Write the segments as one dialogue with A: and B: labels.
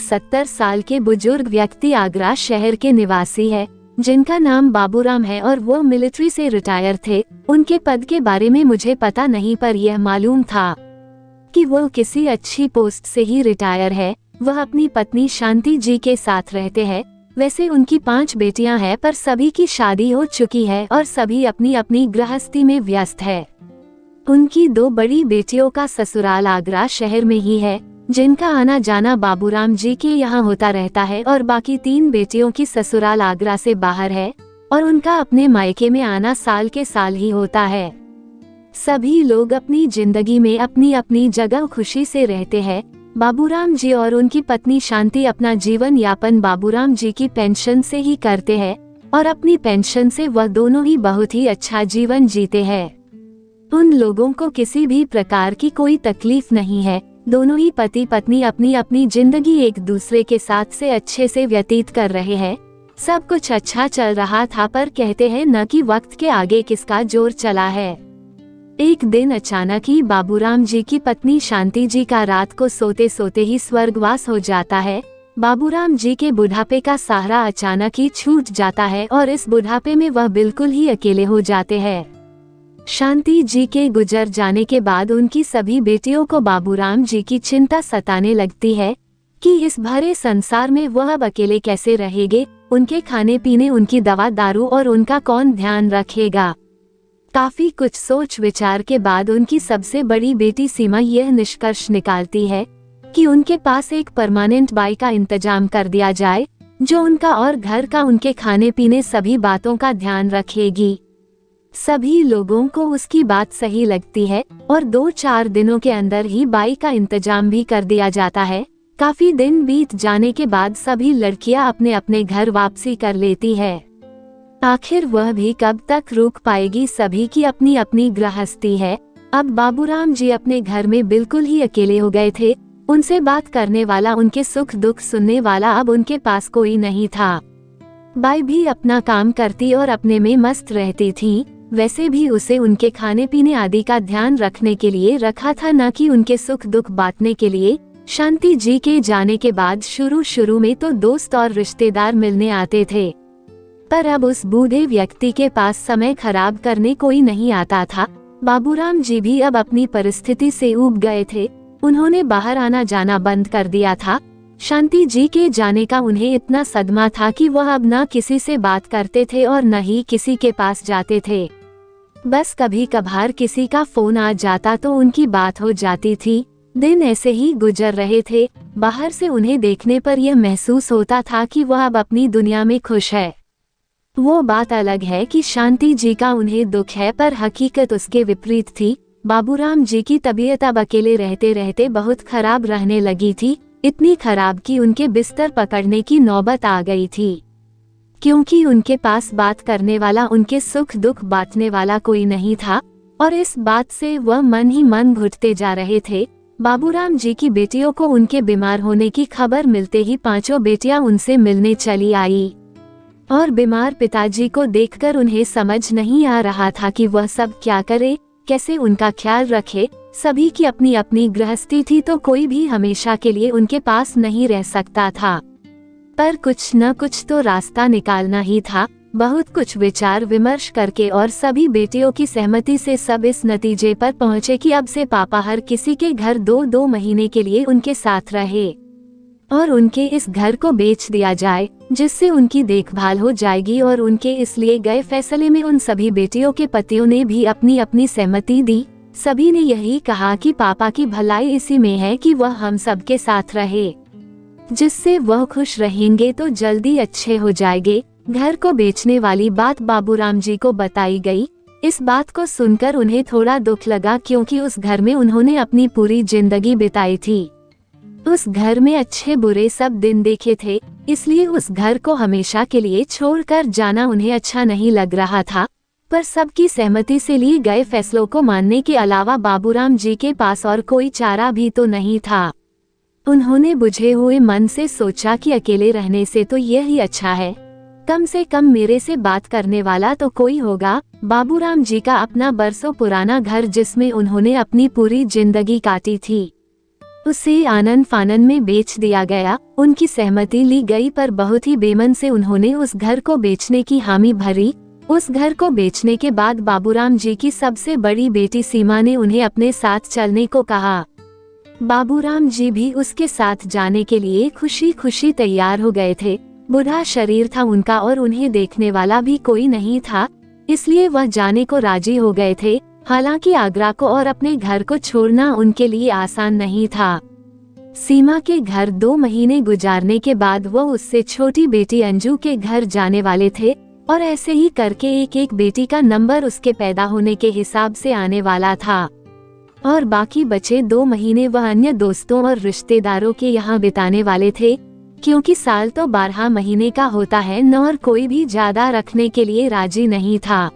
A: 70 साल के बुजुर्ग व्यक्ति आगरा शहर के निवासी है, जिनका नाम बाबूराम है और वो मिलिट्री से रिटायर थे। उनके पद के बारे में मुझे पता नहीं, पर यह मालूम था कि वो किसी अच्छी पोस्ट से ही रिटायर है। वह अपनी पत्नी शांति जी के साथ रहते हैं। वैसे उनकी 5 बेटियां हैं, पर सभी की शादी हो चुकी है और सभी अपनी अपनी गृहस्थी में व्यस्त है। उनकी 2 बड़ी बेटियों का ससुराल आगरा शहर में ही है, जिनका आना जाना बाबूराम जी के यहाँ होता रहता है, और बाकी 3 बेटियों की ससुराल आगरा से बाहर है और उनका अपने मायके में आना साल के साल ही होता है। सभी लोग अपनी जिंदगी में अपनी अपनी जगह खुशी से रहते हैं। बाबूराम जी और उनकी पत्नी शांति अपना जीवन यापन बाबूराम जी की पेंशन से ही करते हैं और अपनी पेंशन से वह दोनों ही बहुत ही अच्छा जीवन जीते हैं। उन लोगों को किसी भी प्रकार की कोई तकलीफ नहीं है। दोनों ही पति पत्नी अपनी अपनी जिंदगी एक दूसरे के साथ से अच्छे से व्यतीत कर रहे हैं। सब कुछ अच्छा चल रहा था, पर कहते हैं न कि वक्त के आगे किसका जोर चला है। एक दिन अचानक ही बाबूराम जी की पत्नी शांति जी का रात को सोते सोते ही स्वर्गवास हो जाता है। बाबूराम जी के बुढ़ापे का सहारा अचानक ही छूट जाता है और इस बुढ़ापे में वह बिल्कुल ही अकेले हो जाते हैं। शांति जी के गुजर जाने के बाद उनकी सभी बेटियों को बाबूराम जी की चिंता सताने लगती है कि इस भरे संसार में वह अब अकेले कैसे रहेंगे। उनके खाने पीने, उनकी दवा दारू और उनका कौन ध्यान रखेगा। काफी कुछ सोच विचार के बाद उनकी सबसे बड़ी बेटी सीमा यह निष्कर्ष निकालती है कि उनके पास एक परमानेंट बाई का इंतजाम कर दिया जाए, जो उनका और घर का, उनके खाने पीने सभी बातों का ध्यान रखेगी। सभी लोगों को उसकी बात सही लगती है और 2-4 दिनों के अंदर ही बाई का इंतजाम भी कर दिया जाता है। काफी दिन बीत जाने के बाद सभी लड़कियां अपने अपने घर वापसी कर लेती है। आखिर वह भी कब तक रुक पाएगी। सभी की अपनी अपनी गृहस्थी है। अब बाबूराम जी अपने घर में बिल्कुल ही अकेले हो गए थे। उनसे बात करने वाला, उनके सुख दुख सुनने वाला अब उनके पास कोई नहीं था। बाई भी अपना काम करती और अपने में मस्त रहती थी। वैसे भी उसे उनके खाने पीने आदि का ध्यान रखने के लिए रखा था, न कि उनके सुख दुख बांटने के लिए। शांति जी के जाने के बाद शुरू में तो दोस्त और रिश्तेदार मिलने आते थे, पर अब उस बूढ़े व्यक्ति के पास समय खराब करने कोई नहीं आता था। बाबूराम जी भी अब अपनी परिस्थिति से ऊब गए थे। उन्होंने बाहर आना जाना बंद कर दिया था। शांति जी के जाने का उन्हें इतना सदमा था कि वह अब न किसी से बात करते थे और न ही किसी के पास जाते थे। बस कभी कभार किसी का फोन आ जाता तो उनकी बात हो जाती थी। दिन ऐसे ही गुजर रहे थे। बाहर से उन्हें देखने पर यह महसूस होता था कि वह अब अपनी दुनिया में खुश है। वो बात अलग है कि शांति जी का उन्हें दुख है, पर हकीकत उसके विपरीत थी। बाबूराम जी की तबीयत अब अकेले रहते रहते बहुत खराब रहने लगी थी। इतनी खराब कि उनके बिस्तर पकड़ने की नौबत आ गई थी, क्योंकि उनके पास बात करने वाला, उनके सुख दुख बांटने वाला कोई नहीं था। और इस बात से वह मन ही मन घुटते जा रहे थे। बाबूराम जी की बेटियों को उनके बीमार होने की खबर मिलते ही 5 बेटियां उनसे मिलने चली आई और बीमार पिताजी को देखकर उन्हें समझ नहीं आ रहा था कि वह सब क्या करे, कैसे उनका ख्याल रखे। सभी की अपनी अपनी गृहस्थी थी, तो कोई भी हमेशा के लिए उनके पास नहीं रह सकता था, पर कुछ न कुछ तो रास्ता निकालना ही था। बहुत कुछ विचार विमर्श करके और सभी बेटियों की सहमति से सब इस नतीजे पर पहुँचे कि अब से पापा हर किसी के घर 2-2 महीने के लिए उनके साथ रहे और उनके इस घर को बेच दिया जाए, जिससे उनकी देखभाल हो जाएगी। और उनके इसलिए गए फैसले में उन सभी बेटियों के पतियों ने भी अपनी अपनी सहमति दी। सभी ने यही कहा कि पापा की भलाई इसी में है कि वह हम सब के साथ रहे, जिससे वह खुश रहेंगे तो जल्दी अच्छे हो जाएंगे। घर को बेचने वाली बात बाबूराम जी को बताई गई। इस बात को सुनकर उन्हें थोड़ा दुख लगा, क्योंकि उस घर में उन्होंने अपनी पूरी जिंदगी बिताई थी। उस घर में अच्छे बुरे सब दिन देखे थे, इसलिए उस घर को हमेशा के लिए छोड़कर जाना उन्हें अच्छा नहीं लग रहा था। पर सबकी सहमति से लिए गए फैसलों को मानने के अलावा बाबूराम जी के पास और कोई चारा भी तो नहीं था। उन्होंने बुझे हुए मन से सोचा कि अकेले रहने से तो यही अच्छा है, कम से कम मेरे से बात करने वाला तो कोई होगा। बाबूराम जी का अपना बरसों पुराना घर, जिसमें उन्होंने अपनी पूरी जिंदगी काटी थी, उसे आनन फानन में बेच दिया गया। उनकी सहमति ली गई पर बहुत ही बेमन से उन्होंने उस घर को बेचने की हामी भरी। उस घर को बेचने के बाद बाबूराम जी की सबसे बड़ी बेटी सीमा ने उन्हें अपने साथ चलने को कहा। बाबूराम जी भी उसके साथ जाने के लिए खुशी खुशी तैयार हो गए थे। बूढ़ा शरीर था उनका और उन्हें देखने वाला भी कोई नहीं था, इसलिए वह जाने को राजी हो गए थे। हालांकि आगरा को और अपने घर को छोड़ना उनके लिए आसान नहीं था। सीमा के घर 2 महीने गुजारने के बाद वो उससे छोटी बेटी अंजू के घर जाने वाले थे और ऐसे ही करके एक एक बेटी का नंबर उसके पैदा होने के हिसाब से आने वाला था और बाकी बचे 2 महीने वह अन्य दोस्तों और रिश्तेदारों के यहाँ बिताने वाले थे, क्योंकि साल तो 12 महीने का होता है न और कोई भी ज्यादा रखने के लिए राजी नहीं था।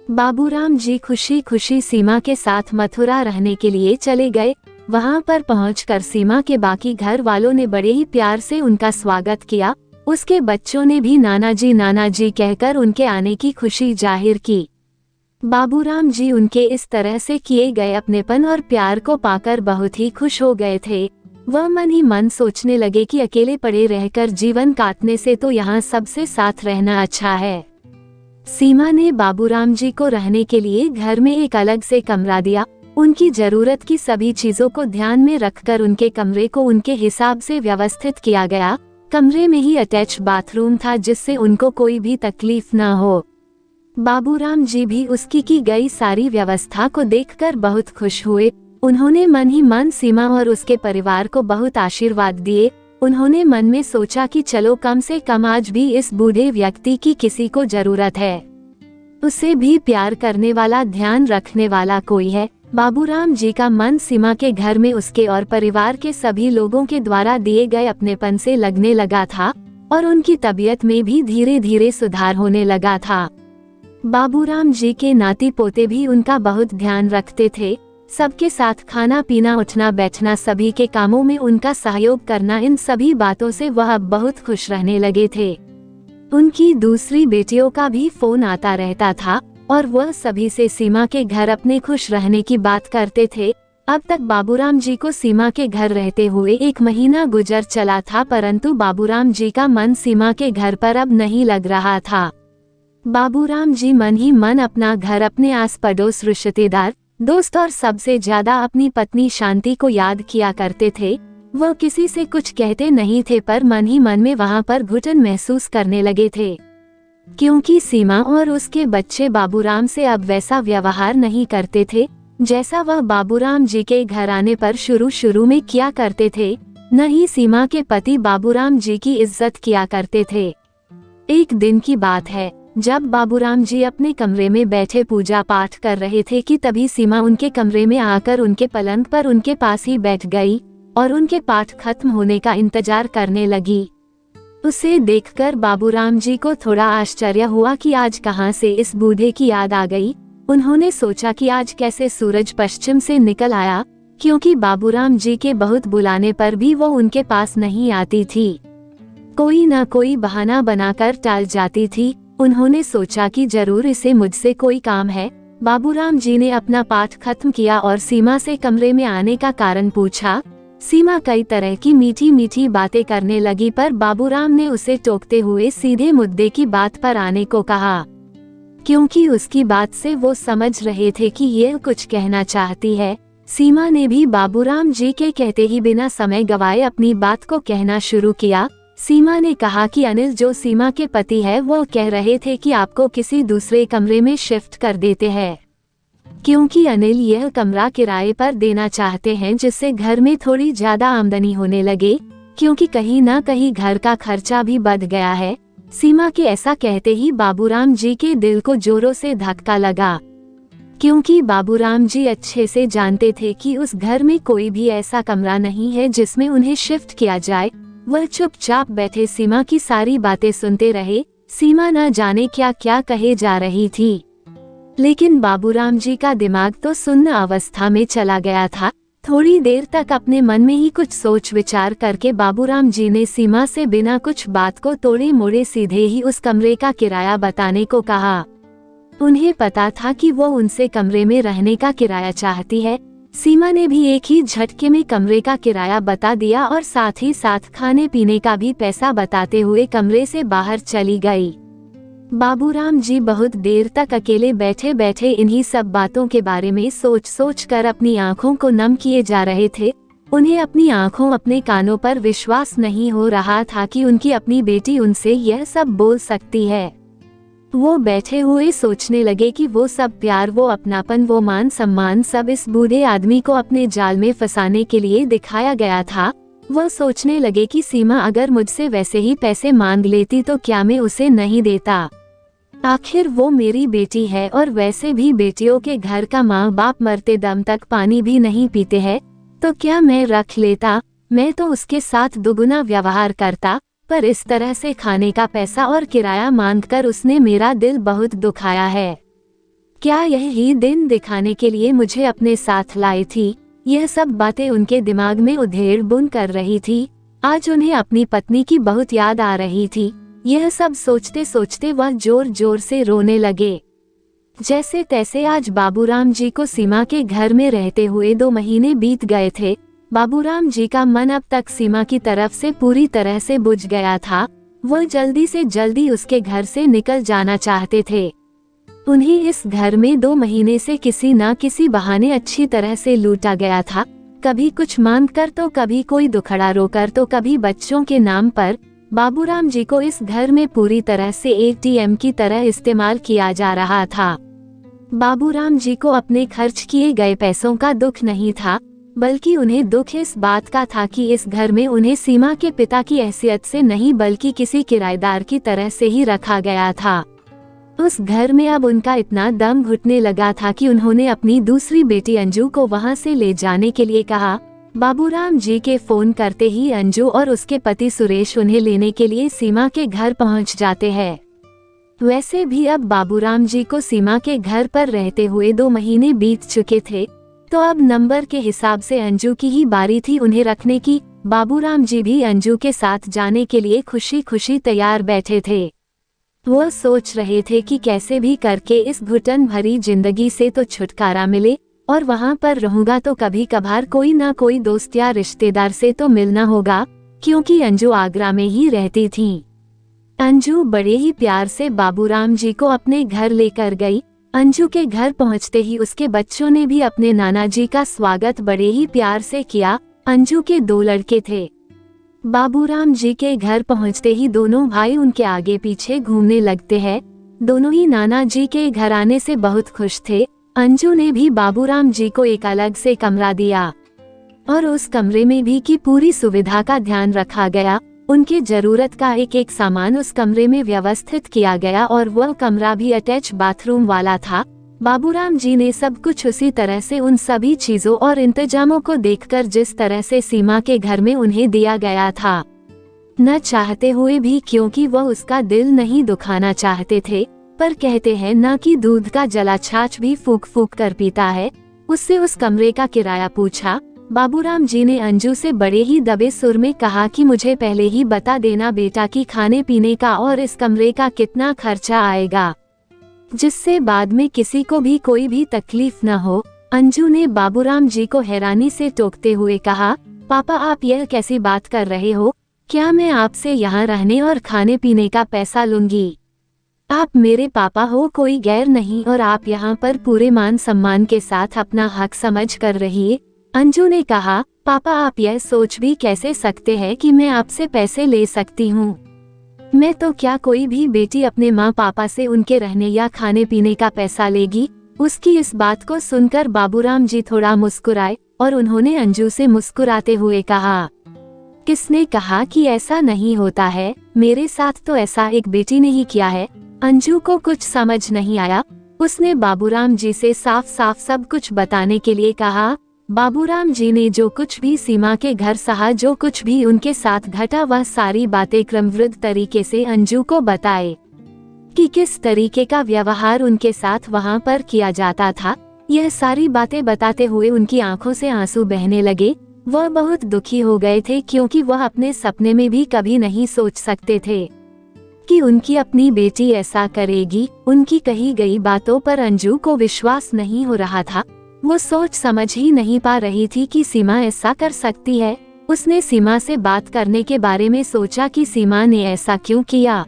A: बाबूराम जी खुशी खुशी सीमा के साथ मथुरा रहने के लिए चले गए। वहां पर पहुंचकर सीमा के बाकी घर वालों ने बड़े ही प्यार से उनका स्वागत किया। उसके बच्चों ने भी नाना जी कहकर उनके आने की खुशी जाहिर की। बाबूराम जी उनके इस तरह से किए गए अपनेपन और प्यार को पाकर बहुत ही खुश हो गए थे। वह मन ही मन सोचने लगे कि अकेले पड़े रहकर जीवन काटने से तो यहाँ सबसे साथ रहना अच्छा है। सीमा ने बाबूराम जी को रहने के लिए घर में एक अलग से कमरा दिया। उनकी जरूरत की सभी चीजों को ध्यान में रखकर उनके कमरे को उनके हिसाब से व्यवस्थित किया गया। कमरे में ही अटैच बाथरूम था जिससे उनको कोई भी तकलीफ न हो। बाबूराम जी भी उसकी की गई सारी व्यवस्था को देखकर बहुत खुश हुए। उन्होंने मन ही मन सीमा और उसके परिवार को बहुत आशीर्वाद दिए। उन्होंने मन में सोचा कि चलो कम से कम आज भी इस बूढ़े व्यक्ति की किसी को जरूरत है, उसे भी प्यार करने वाला, ध्यान रखने वाला कोई है। बाबूराम जी का मन सीमा के घर में उसके और परिवार के सभी लोगों के द्वारा दिए गए अपनेपन से लगने लगा था और उनकी तबीयत में भी धीरे धीरे सुधार होने लगा था। बाबूराम जी के नाती पोते भी उनका बहुत ध्यान रखते थे। सबके साथ खाना पीना, उठना बैठना, सभी के कामों में उनका सहयोग करना, इन सभी बातों से वह अब बहुत खुश रहने लगे थे। उनकी दूसरी बेटियों का भी फोन आता रहता था और वह सभी से सीमा के घर अपने खुश रहने की बात करते थे। अब तक बाबूराम जी को सीमा के घर रहते हुए 1 महीना गुजर चला था, परंतु बाबूराम जी का मन सीमा के घर पर अब नहीं लग रहा था। बाबूराम जी मन ही मन अपना घर, अपने आस पड़ोस, रिश्तेदार, दोस्त और सबसे ज्यादा अपनी पत्नी शांति को याद किया करते थे। वह किसी से कुछ कहते नहीं थे पर मन ही मन में वहां पर घुटन महसूस करने लगे थे, क्योंकि सीमा और उसके बच्चे बाबूराम से अब वैसा व्यवहार नहीं करते थे जैसा वह बाबूराम जी के घर आने पर शुरू में किया करते थे। न ही सीमा के पति बाबूराम जी की इज्जत किया करते थे। एक दिन की बात है, जब बाबूराम जी अपने कमरे में बैठे पूजा पाठ कर रहे थे कि तभी सीमा उनके कमरे में आकर उनके पलंग पर उनके पास ही बैठ गई और उनके पाठ खत्म होने का इंतजार करने लगी। उसे देखकर बाबूराम जी को थोड़ा आश्चर्य हुआ कि आज कहां से इस बूढ़े की याद आ गई। उन्होंने सोचा कि आज कैसे सूरज पश्चिम से निकल आया, क्योंकि बाबूराम जी के बहुत बुलाने पर भी वो उनके पास नहीं आती थी, कोई न कोई बहाना बनाकर टाल जाती थी। उन्होंने सोचा कि जरूर इसे मुझसे कोई काम है। बाबूराम जी ने अपना पाठ खत्म किया और सीमा से कमरे में आने का कारण पूछा। सीमा कई तरह की मीठी मीठी बातें करने लगी पर बाबूराम ने उसे टोकते हुए सीधे मुद्दे की बात पर आने को कहा, क्योंकि उसकी बात से वो समझ रहे थे कि ये कुछ कहना चाहती है। सीमा ने भी बाबूराम जी के कहते ही बिना समय गवाए अपनी बात को कहना शुरू किया। सीमा ने कहा कि अनिल जो सीमा के पति है वो कह रहे थे कि आपको किसी दूसरे कमरे में शिफ्ट कर देते हैं, क्योंकि अनिल यह कमरा किराए पर देना चाहते हैं जिससे घर में थोड़ी ज्यादा आमदनी होने लगे, क्योंकि कहीं न कहीं घर का खर्चा भी बढ़ गया है। सीमा के ऐसा कहते ही बाबूराम जी के दिल को जोरों से धक्का लगा, क्योंकि बाबूराम जी अच्छे से जानते थे कि उस घर में कोई भी ऐसा कमरा नहीं है जिसमें उन्हें शिफ्ट किया जाए। वह चुपचाप बैठे सीमा की सारी बातें सुनते रहे। सीमा न जाने क्या क्या कहे जा रही थी, लेकिन बाबूराम जी का दिमाग तो सुन्न अवस्था में चला गया था। थोड़ी देर तक अपने मन में ही कुछ सोच विचार करके बाबूराम जी ने सीमा से बिना कुछ बात को तोड़े मोड़े सीधे ही उस कमरे का किराया बताने को कहा। उन्हें पता था कि वो उनसे कमरे में रहने का किराया चाहती है, सीमा ने भी एक ही झटके में कमरे का किराया बता दिया और साथ ही साथ खाने पीने का भी पैसा बताते हुए कमरे से बाहर चली गई। बाबूराम जी बहुत देर तक अकेले बैठे बैठे इन्हीं सब बातों के बारे में सोच सोच कर अपनी आंखों को नम किए जा रहे थे। उन्हें अपनी आंखों अपने कानों पर विश्वास नहीं हो रहा था कि उनकी अपनी बेटी उनसे यह सब बोल सकती है। वो बैठे हुए सोचने लगे कि वो सब प्यार, वो अपनापन, वो मान सम्मान सब इस बूढ़े आदमी को अपने जाल में फंसाने के लिए दिखाया गया था। वो सोचने लगे कि सीमा अगर मुझसे वैसे ही पैसे मांग लेती तो क्या मैं उसे नहीं देता। आखिर वो मेरी बेटी है और वैसे भी बेटियों के घर का माँ बाप मरते दम तक पानी भी नहीं पीते हैं, तो क्या मैं रख लेता। मैं तो उसके साथ दुगुना व्यवहार करता, पर इस तरह से खाने का पैसा और किराया मांगकर उसने मेरा दिल बहुत दुखाया है। क्या यही दिन दिखाने के लिए मुझे अपने साथ लाई थी? यह सब बातें उनके दिमाग में उधेड़ बुन कर रही थी। आज उन्हें अपनी पत्नी की बहुत याद आ रही थी। यह सब सोचते सोचते वह जोर जोर से रोने लगे। जैसे तैसे आज बाबूराम जी को सीमा के घर में रहते हुए 2 महीने बीत गए थे। बाबूराम जी का मन अब तक सीमा की तरफ से पूरी तरह से बुझ गया था। वो जल्दी से जल्दी उसके घर से निकल जाना चाहते थे। उन्हें इस घर में 2 महीने से किसी न किसी बहाने अच्छी तरह से लूटा गया था। कभी कुछ मांग कर तो कभी कोई दुखड़ा रोकर तो कभी बच्चों के नाम पर। बाबूराम जी को इस घर में पूरी तरह से एटीएम की तरह इस्तेमाल किया जा रहा था। बाबूराम जी को अपने खर्च किए गए पैसों का दुख नहीं था, बल्कि उन्हें दुख इस बात का था कि इस घर में उन्हें सीमा के पिता की हैसियत से नहीं बल्कि किसी किराएदार की तरह से ही रखा गया था। उस घर में अब उनका इतना दम घुटने लगा था कि उन्होंने अपनी दूसरी बेटी अंजू को वहां से ले जाने के लिए कहा। बाबूराम जी के फोन करते ही अंजू और उसके पति सुरेश उन्हें लेने के लिए सीमा के घर पहुंच जाते हैं। वैसे भी अब बाबूराम जी को सीमा के घर पर रहते हुए 2 महीने बीत चुके थे, तो अब नंबर के हिसाब से अंजू की ही बारी थी उन्हें रखने की। बाबूराम जी भी अंजू के साथ जाने के लिए खुशी खुशी तैयार बैठे थे। वो सोच रहे थे कि कैसे भी करके इस घुटन भरी जिंदगी से तो छुटकारा मिले, और वहाँ पर रहूंगा तो कभी कभार कोई ना कोई दोस्त या रिश्तेदार से तो मिलना होगा, क्योंकि अंजू आगरा में ही रहती थी। अंजू बड़े ही प्यार से बाबूराम जी को अपने घर लेकर गई। अंजू के घर पहुंचते ही उसके बच्चों ने भी अपने नाना जी का स्वागत बड़े ही प्यार से किया। अंजू के 2 लड़के थे। बाबूराम जी के घर पहुंचते ही दोनों भाई उनके आगे पीछे घूमने लगते हैं। दोनों ही नाना जी के घर आने से बहुत खुश थे। अंजू ने भी बाबूराम जी को एक अलग से कमरा दिया और उस कमरे में भी की पूरी सुविधा का ध्यान रखा गया। उनके जरूरत का एक एक सामान उस कमरे में व्यवस्थित किया गया और वह कमरा भी अटैच बाथरूम वाला था। बाबूराम जी ने सब कुछ उसी तरह से उन सभी चीजों और इंतजामों को देखकर जिस तरह से सीमा के घर में उन्हें दिया गया था, न चाहते हुए भी, क्योंकि वह उसका दिल नहीं दुखाना चाहते थे। पर कहते हैं न कि दूध का जला छाछ भी फूक फूक कर पीता है। उससे उस कमरे का किराया पूछा। बाबूराम जी ने अंजू से बड़े ही दबे सुर में कहा कि मुझे पहले ही बता देना बेटा कि खाने पीने का और इस कमरे का कितना खर्चा आएगा, जिससे बाद में किसी को भी कोई भी तकलीफ न हो। अंजू ने बाबूराम जी को हैरानी से टोकते हुए कहा, पापा आप यह कैसी बात कर रहे हो? क्या मैं आपसे यहाँ रहने और खाने पीने का पैसा लूंगी? आप मेरे पापा हो, कोई गैर नहीं, और आप यहाँ पर पूरे मान सम्मान के साथ अपना हक समझ कर रहिए। अंजू ने कहा, पापा आप यह सोच भी कैसे सकते हैं कि मैं आपसे पैसे ले सकती हूँ? मैं तो क्या कोई भी बेटी अपने माँ पापा से उनके रहने या खाने पीने का पैसा लेगी? उसकी इस बात को सुनकर बाबूराम जी थोड़ा मुस्कुराए और उन्होंने अंजू से मुस्कुराते हुए कहा, किसने कहा कि ऐसा नहीं होता है? मेरे साथ तो ऐसा एक बेटी ने ही किया है। अंजू को कुछ समझ नहीं आया। उसने बाबूराम जी से साफ साफ सब कुछ बताने के लिए कहा। बाबूराम जी ने जो कुछ भी सीमा के घर सहा, जो कुछ भी उनके साथ घटा, वह सारी बातें क्रमबद्ध तरीके से अंजू को बताए कि किस तरीके का व्यवहार उनके साथ वहां पर किया जाता था। यह सारी बातें बताते हुए उनकी आंखों से आंसू बहने लगे। वह बहुत दुखी हो गए थे, क्योंकि वह अपने सपने में भी कभी नहीं सोच सकते थे कि उनकी अपनी बेटी ऐसा करेगी। उनकी कही गई बातों पर अंजू को विश्वास नहीं हो रहा था। वो सोच समझ ही नहीं पा रही थी कि सीमा ऐसा कर सकती है। उसने सीमा से बात करने के बारे में सोचा कि सीमा ने ऐसा क्यों किया,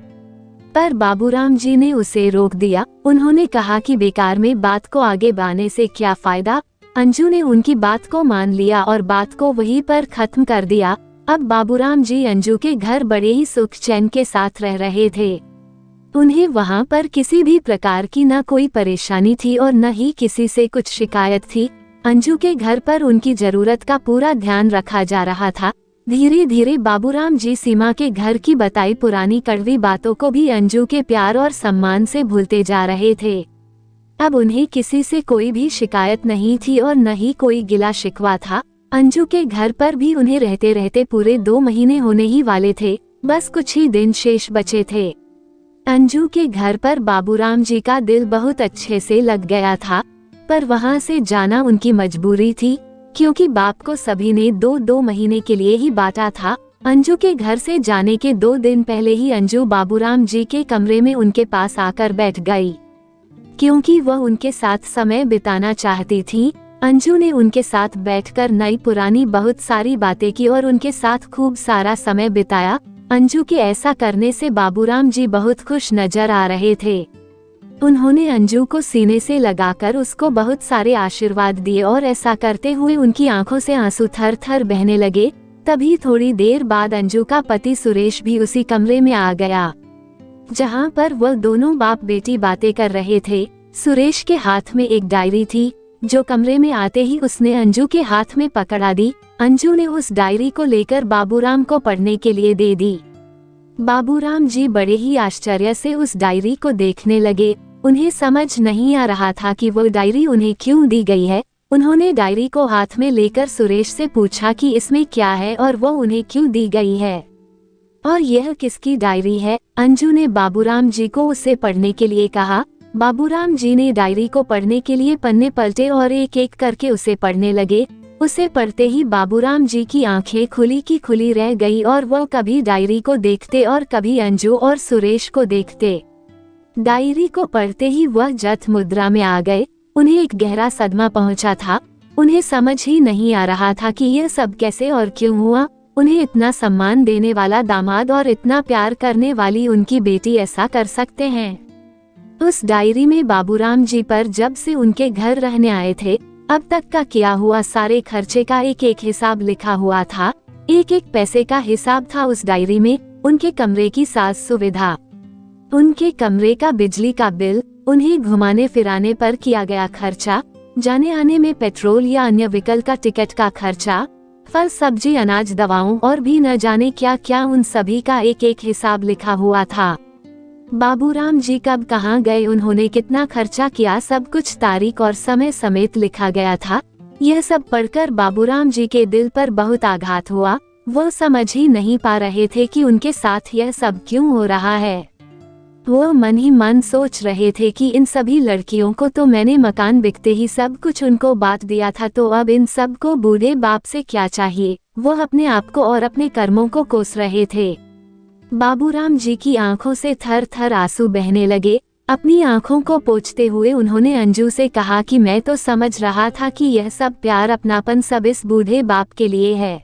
A: पर बाबूराम जी ने उसे रोक दिया। उन्होंने कहा कि बेकार में बात को आगे बढ़ाने से क्या फायदा। अंजू ने उनकी बात को मान लिया और बात को वहीं पर खत्म कर दिया। अब बाबूराम जी अंजू के घर बड़े ही सुख चैन के साथ रह रहे थे। उन्हें वहाँ पर किसी भी प्रकार की न कोई परेशानी थी और न ही किसी से कुछ शिकायत थी। अंजू के घर पर उनकी जरूरत का पूरा ध्यान रखा जा रहा था। धीरे धीरे बाबूराम जी सीमा के घर की बताई पुरानी कड़वी बातों को भी अंजू के प्यार और सम्मान से भूलते जा रहे थे। अब उन्हें किसी से कोई भी शिकायत नहीं थी और न ही कोई गिला शिकवा था। अंजू के घर पर भी उन्हें रहते रहते पूरे 2 महीने होने ही वाले थे। बस कुछ ही दिन शेष बचे थे। अंजू के घर पर बाबूराम जी का दिल बहुत अच्छे से लग गया था, पर वहाँ से जाना उनकी मजबूरी थी, क्योंकि बाप को सभी ने 2 महीने के लिए ही बांटा था। अंजू के घर से जाने के 2 दिन पहले ही अंजू बाबूराम जी के कमरे में उनके पास आकर बैठ गई, क्योंकि वह उनके साथ समय बिताना चाहती थी। अंजू ने उनके साथ बैठकर नई पुरानी बहुत सारी बातें की और उनके साथ खूब सारा समय बिताया। अंजू के ऐसा करने से बाबूराम जी बहुत खुश नजर आ रहे थे। उन्होंने अंजू को सीने से लगाकर उसको बहुत सारे आशीर्वाद दिए और ऐसा करते हुए उनकी आंखों से आंसू थर थर बहने लगे। तभी थोड़ी देर बाद अंजू का पति सुरेश भी उसी कमरे में आ गया, जहां पर वह दोनों बाप बेटी बातें कर रहे थे। सुरेश के हाथ में एक डायरी थी, जो कमरे में आते ही उसने अंजू के हाथ में पकड़ा दी। अंजू ने उस डायरी को लेकर बाबूराम को पढ़ने के लिए दे दी। बाबूराम जी बड़े ही आश्चर्य से उस डायरी को देखने लगे। उन्हें समझ नहीं आ रहा था कि वो डायरी उन्हें क्यों दी गई है। उन्होंने डायरी को हाथ में लेकर सुरेश से पूछा कि इसमें क्या है और वो उन्हें क्यों दी गई है, और यह किसकी डायरी है। अंजू ने बाबूराम जी को उसे पढ़ने के लिए कहा। बाबूराम जी ने डायरी को पढ़ने के लिए पन्ने पलटे और एक एक करके उसे पढ़ने लगे। उसे पढ़ते ही बाबूराम जी की आंखें खुली की खुली रह गई और वह कभी डायरी को देखते और कभी अंजू और सुरेश को देखते। डायरी को पढ़ते ही वह जत मुद्रा में आ गए। उन्हें एक गहरा सदमा पहुंचा था। उन्हें समझ ही नहीं आ रहा था कि यह सब कैसे और क्यों हुआ। उन्हें इतना सम्मान देने वाला दामाद और इतना प्यार करने वाली उनकी बेटी ऐसा कर सकते हैं। उस डायरी में बाबूराम जी पर जब से उनके घर रहने आए थे अब तक का किया हुआ सारे खर्चे का एक एक हिसाब लिखा हुआ था। एक एक पैसे का हिसाब था उस डायरी में। उनके कमरे की साज सुविधा, उनके कमरे का बिजली का बिल, उन्हें घुमाने फिराने पर किया गया खर्चा, जाने आने में पेट्रोल या अन्य व्हीकल का टिकट का खर्चा, फल सब्जी अनाज दवाओं और भी न जाने क्या क्या, उन सभी का एक एक हिसाब लिखा हुआ था। बाबूराम जी कब कहाँ गए, उन्होंने कितना खर्चा किया, सब कुछ तारीख और समय समेत लिखा गया था। यह सब पढ़कर बाबूराम जी के दिल पर बहुत आघात हुआ। वो समझ ही नहीं पा रहे थे कि उनके साथ यह सब क्यों हो रहा है। वो मन ही मन सोच रहे थे कि इन सभी लड़कियों को तो मैंने मकान बिकते ही सब कुछ उनको बांट दिया था, तो अब इन सब को बूढ़े बाप से क्या चाहिए। वो अपने आप को और अपने कर्मों को कोस रहे थे। बाबूराम जी की आंखों से थर थर आंसू बहने लगे। अपनी आंखों को पोंछते हुए उन्होंने अंजू से कहा कि मैं तो समझ रहा था कि यह सब प्यार अपनापन सब इस बूढ़े बाप के लिए है,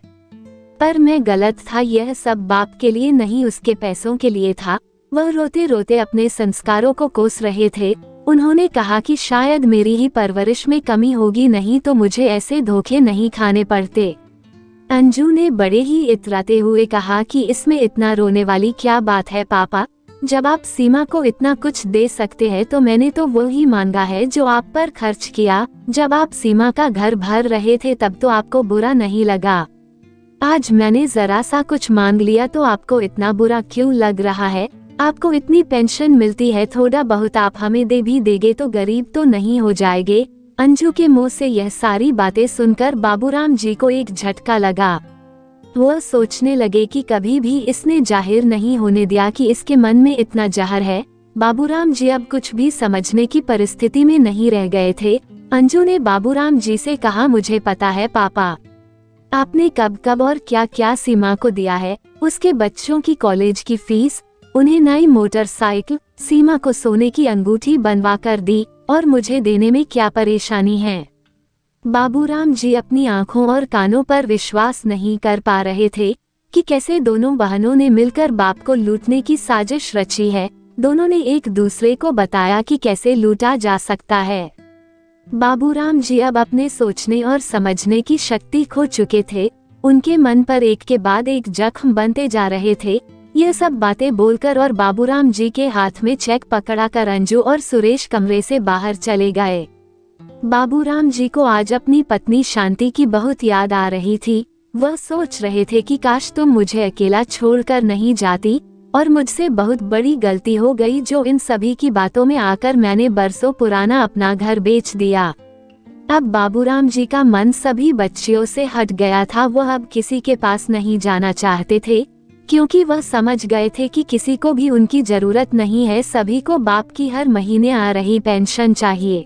A: पर मैं गलत था। यह सब बाप के लिए नहीं, उसके पैसों के लिए था। वह रोते रोते अपने संस्कारों को कोस रहे थे। उन्होंने कहा कि शायद मेरी ही परवरिश में कमी होगी, नहीं तो मुझे ऐसे धोखे नहीं खाने पड़ते। अंजू ने बड़े ही इतराते हुए कहा कि इसमें इतना रोने वाली क्या बात है पापा, जब आप सीमा को इतना कुछ दे सकते हैं तो मैंने तो वो ही मांगा है जो आप पर खर्च किया। जब आप सीमा का घर भर रहे थे तब तो आपको बुरा नहीं लगा। आज मैंने जरा सा कुछ मांग लिया तो आपको इतना बुरा क्यों लग रहा है। आपको इतनी पेंशन मिलती है, थोड़ा बहुत आप हमें दे भी देंगे तो गरीब तो नहीं हो जाएंगे। अंजू के मुंह से यह सारी बातें सुनकर बाबूराम जी को एक झटका लगा। वह सोचने लगे कि कभी भी इसने जाहिर नहीं होने दिया कि इसके मन में इतना जहर है। बाबूराम जी अब कुछ भी समझने की परिस्थिति में नहीं रह गए थे। अंजू ने बाबूराम जी से कहा, मुझे पता है पापा, आपने कब कब और क्या क्या सीमा को दिया है। उसके बच्चों की कॉलेज की फीस, उन्हें नई मोटरसाइकिल, सीमा को सोने की अंगूठी बनवा कर दी, और मुझे देने में क्या परेशानी है। बाबूराम जी अपनी आंखों और कानों पर विश्वास नहीं कर पा रहे थे कि कैसे दोनों बहनों ने मिलकर बाप को लूटने की साजिश रची है। दोनों ने एक दूसरे को बताया कि कैसे लूटा जा सकता है। बाबूराम जी अब अपने सोचने और समझने की शक्ति खो चुके थे। उनके मन पर एक के बाद एक जख्म बनते जा रहे थे। ये सब बातें बोलकर और बाबूराम जी के हाथ में चेक पकड़ाकर अंजू और सुरेश कमरे से बाहर चले गए। बाबूराम जी को आज अपनी पत्नी शांति की बहुत याद आ रही थी। वह सोच रहे थे कि काश तुम मुझे अकेला छोड़कर नहीं जाती, और मुझसे बहुत बड़ी गलती हो गई जो इन सभी की बातों में आकर मैंने बरसों पुराना अपना घर बेच दिया। अब बाबूराम जी का मन सभी बच्चियों से हट गया था। वह अब किसी के पास नहीं जाना चाहते थे, क्योंकि वह समझ गए थे कि किसी को भी उनकी जरूरत नहीं है। सभी को बाप की हर महीने आ रही पेंशन चाहिए।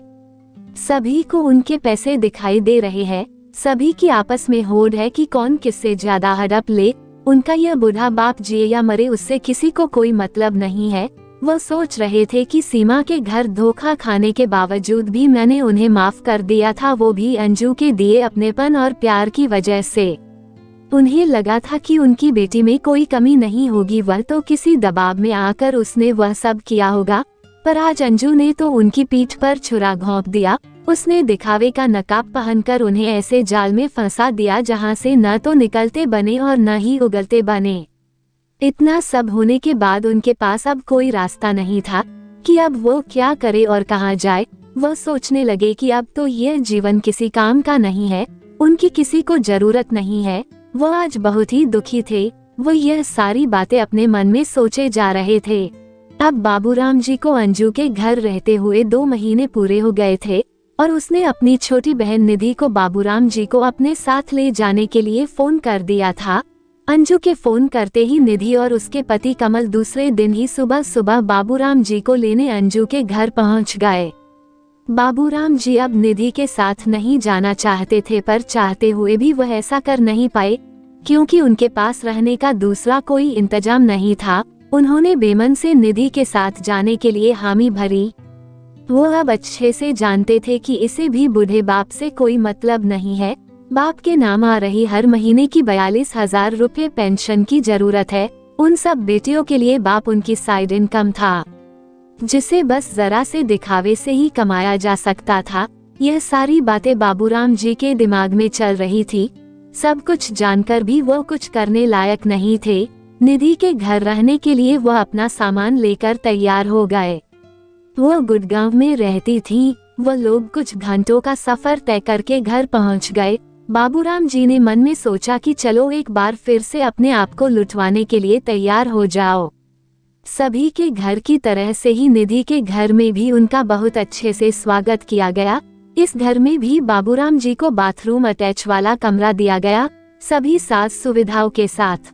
A: सभी को उनके पैसे दिखाई दे रहे हैं। सभी की आपस में होड़ है कि कौन किससे ज्यादा हड़प ले। उनका यह बूढ़ा बाप जिए या मरे उससे किसी को कोई मतलब नहीं है। वह सोच रहे थे कि सीमा के घर धोखा खाने के बावजूद भी मैंने उन्हें माफ कर दिया था, वो भी अंजू के दिए अपनेपन और प्यार की वजह से। उन्हें लगा था कि उनकी बेटी में कोई कमी नहीं होगी, वह तो किसी दबाव में आकर उसने वह सब किया होगा। पर आज अंजू ने तो उनकी पीठ पर छुरा घोंप दिया। उसने दिखावे का नकाब पहनकर उन्हें ऐसे जाल में फंसा दिया जहां से न तो निकलते बने और न ही उगलते बने। इतना सब होने के बाद उनके पास अब कोई रास्ता नहीं था कि अब वो क्या करे और कहां जाए। वह सोचने लगे कि अब तो यह जीवन किसी काम का नहीं है, उनकी किसी को जरूरत नहीं है। वह आज बहुत ही दुखी थे। वो यह सारी बातें अपने मन में सोचे जा रहे थे। अब बाबूराम जी को अंजू के घर रहते हुए 2 महीने पूरे हो गए थे और उसने अपनी छोटी बहन निधि को बाबूराम जी को अपने साथ ले जाने के लिए फोन कर दिया था। अंजू के फोन करते ही निधि और उसके पति कमल दूसरे दिन ही सुबह सुबह बाबूराम जी को लेने अंजू के घर पहुंच गए। बाबूराम जी अब निधि के साथ नहीं जाना चाहते थे, पर चाहते हुए भी वह ऐसा कर नहीं पाए क्योंकि उनके पास रहने का दूसरा कोई इंतजाम नहीं था। उन्होंने बेमन से निधि के साथ जाने के लिए हामी भरी। वो अब अच्छे से जानते थे कि इसे भी बूढ़े बाप से कोई मतलब नहीं है। बाप के नाम आ रही हर महीने की 42,000 रुपए पेंशन की जरूरत है। उन सब बेटियों के लिए बाप उनकी साइड इनकम था, जिसे बस जरा से दिखावे से ही कमाया जा सकता था। यह सारी बातें बाबूराम जी के दिमाग में चल रही थी। सब कुछ जानकर भी वो कुछ करने लायक नहीं थे। निधि के घर रहने के लिए वह अपना सामान लेकर तैयार हो गए। वो गुड़गांव में रहती थी। वह लोग कुछ घंटों का सफर तय करके घर पहुंच गए। बाबूराम जी ने मन में सोचा कि चलो एक बार फिर से अपने आप को लुटवाने के लिए तैयार हो जाओ। सभी के घर की तरह से ही निधि के घर में भी उनका बहुत अच्छे से स्वागत किया गया। इस घर में भी बाबूराम जी को बाथरूम अटैच वाला कमरा दिया गया, सभी साज सुविधाओं के साथ।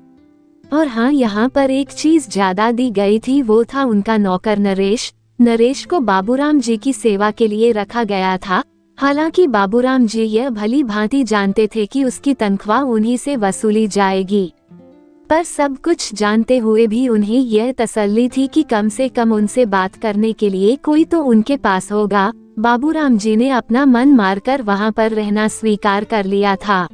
A: और हाँ, यहाँ पर एक चीज ज्यादा दी गई थी, वो था उनका नौकर नरेश। नरेश को बाबूराम जी की सेवा के लिए रखा गया था। हालांकि बाबूराम जी यह भली भांति जानते थे कि उसकी तनख्वाह उन्हीं से वसूली जाएगी, पर सब कुछ जानते हुए भी उन्हें यह तसल्ली थी कि कम से कम उनसे बात करने के लिए कोई तो उनके पास होगा। बाबूराम जी ने अपना मन मारकर वहां पर रहना स्वीकार कर लिया था।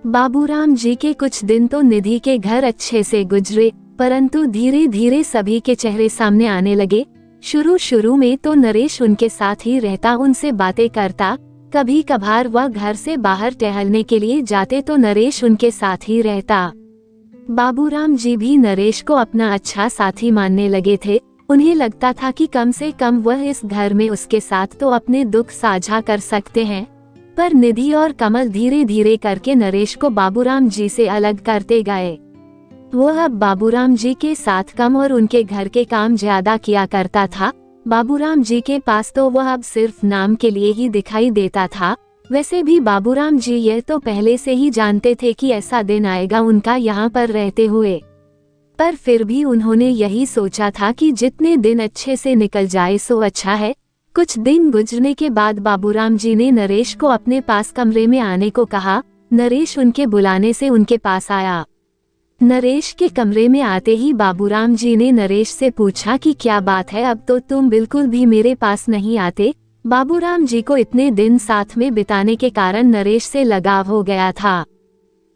A: बाबूराम जी के कुछ दिन तो निधि के घर अच्छे से गुजरे, परंतु धीरे धीरे सभी के चेहरे सामने आने लगे। शुरू में तो नरेश उनके साथ ही रहता, उनसे बातें करता। कभी कभार वह घर से बाहर टहलने के लिए जाते तो नरेश उनके साथ ही रहता। बाबूराम जी भी नरेश को अपना अच्छा साथी मानने लगे थे। उन्हें लगता था कि कम से कम वह इस घर में उसके साथ तो अपने दुख साझा कर सकते हैं। पर निधि और कमल धीरे धीरे करके नरेश को बाबूराम जी से अलग करते गए। वह अब बाबूराम जी के साथ कम और उनके घर के काम ज्यादा किया करता था। बाबूराम जी के पास तो वह अब सिर्फ नाम के लिए ही दिखाई देता था। वैसे भी बाबूराम जी यह तो पहले से ही जानते थे कि ऐसा दिन आएगा उनका यहाँ पर रहते हुए, पर फिर भी उन्होंने यही सोचा था कि जितने दिन अच्छे से निकल जाए सो अच्छा है। कुछ दिन गुजरने के बाद बाबूराम जी ने नरेश को अपने पास कमरे में आने को कहा। नरेश उनके बुलाने से उनके पास आया। नरेश के कमरे में आते ही बाबूराम जी ने नरेश से पूछा कि क्या बात है, अब तो तुम बिल्कुल भी मेरे पास नहीं आते, बाबूराम जी को इतने दिन साथ में बिताने के कारण नरेश से लगाव हो गया था।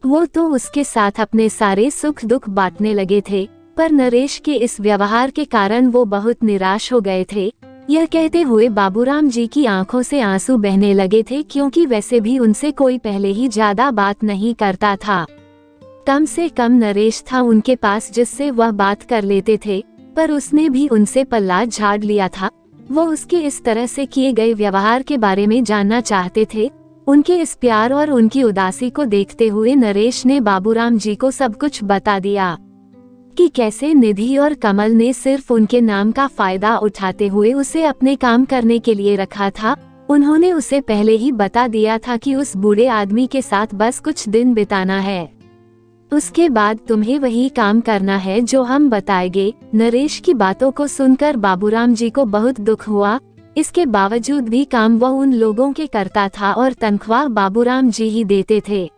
A: वो तो उसके साथ अपने सारे सुख दुख बांटने लगे थे, पर नरेश के इस व्यवहार के कारण वो बहुत निराश हो गए थे। यह कहते हुए बाबूराम जी की आंखों से आंसू बहने लगे थे, क्योंकि वैसे भी उनसे कोई पहले ही ज्यादा बात नहीं करता था। कम से कम नरेश था उनके पास जिससे वह बात कर लेते थे, पर उसने भी उनसे पल्ला झाड़ लिया था। वो उसके इस तरह से किए गए व्यवहार के बारे में जानना चाहते थे। उनके इस प्यार और उनकी उदासी को देखते हुए नरेश ने बाबूराम जी को सब कुछ बता दिया कि कैसे निधि और कमल ने सिर्फ उनके नाम का फायदा उठाते हुए उसे अपने काम करने के लिए रखा था। उन्होंने उसे पहले ही बता दिया था कि उस बूढ़े आदमी के साथ बस कुछ दिन बिताना है, उसके बाद तुम्हें वही काम करना है जो हम बताएंगे। नरेश की बातों को सुनकर बाबूराम जी को बहुत दुख हुआ। इसके बावजूद भी काम वह उन लोगों के करता था और तनख्वाह बाबूराम जी ही देते थे।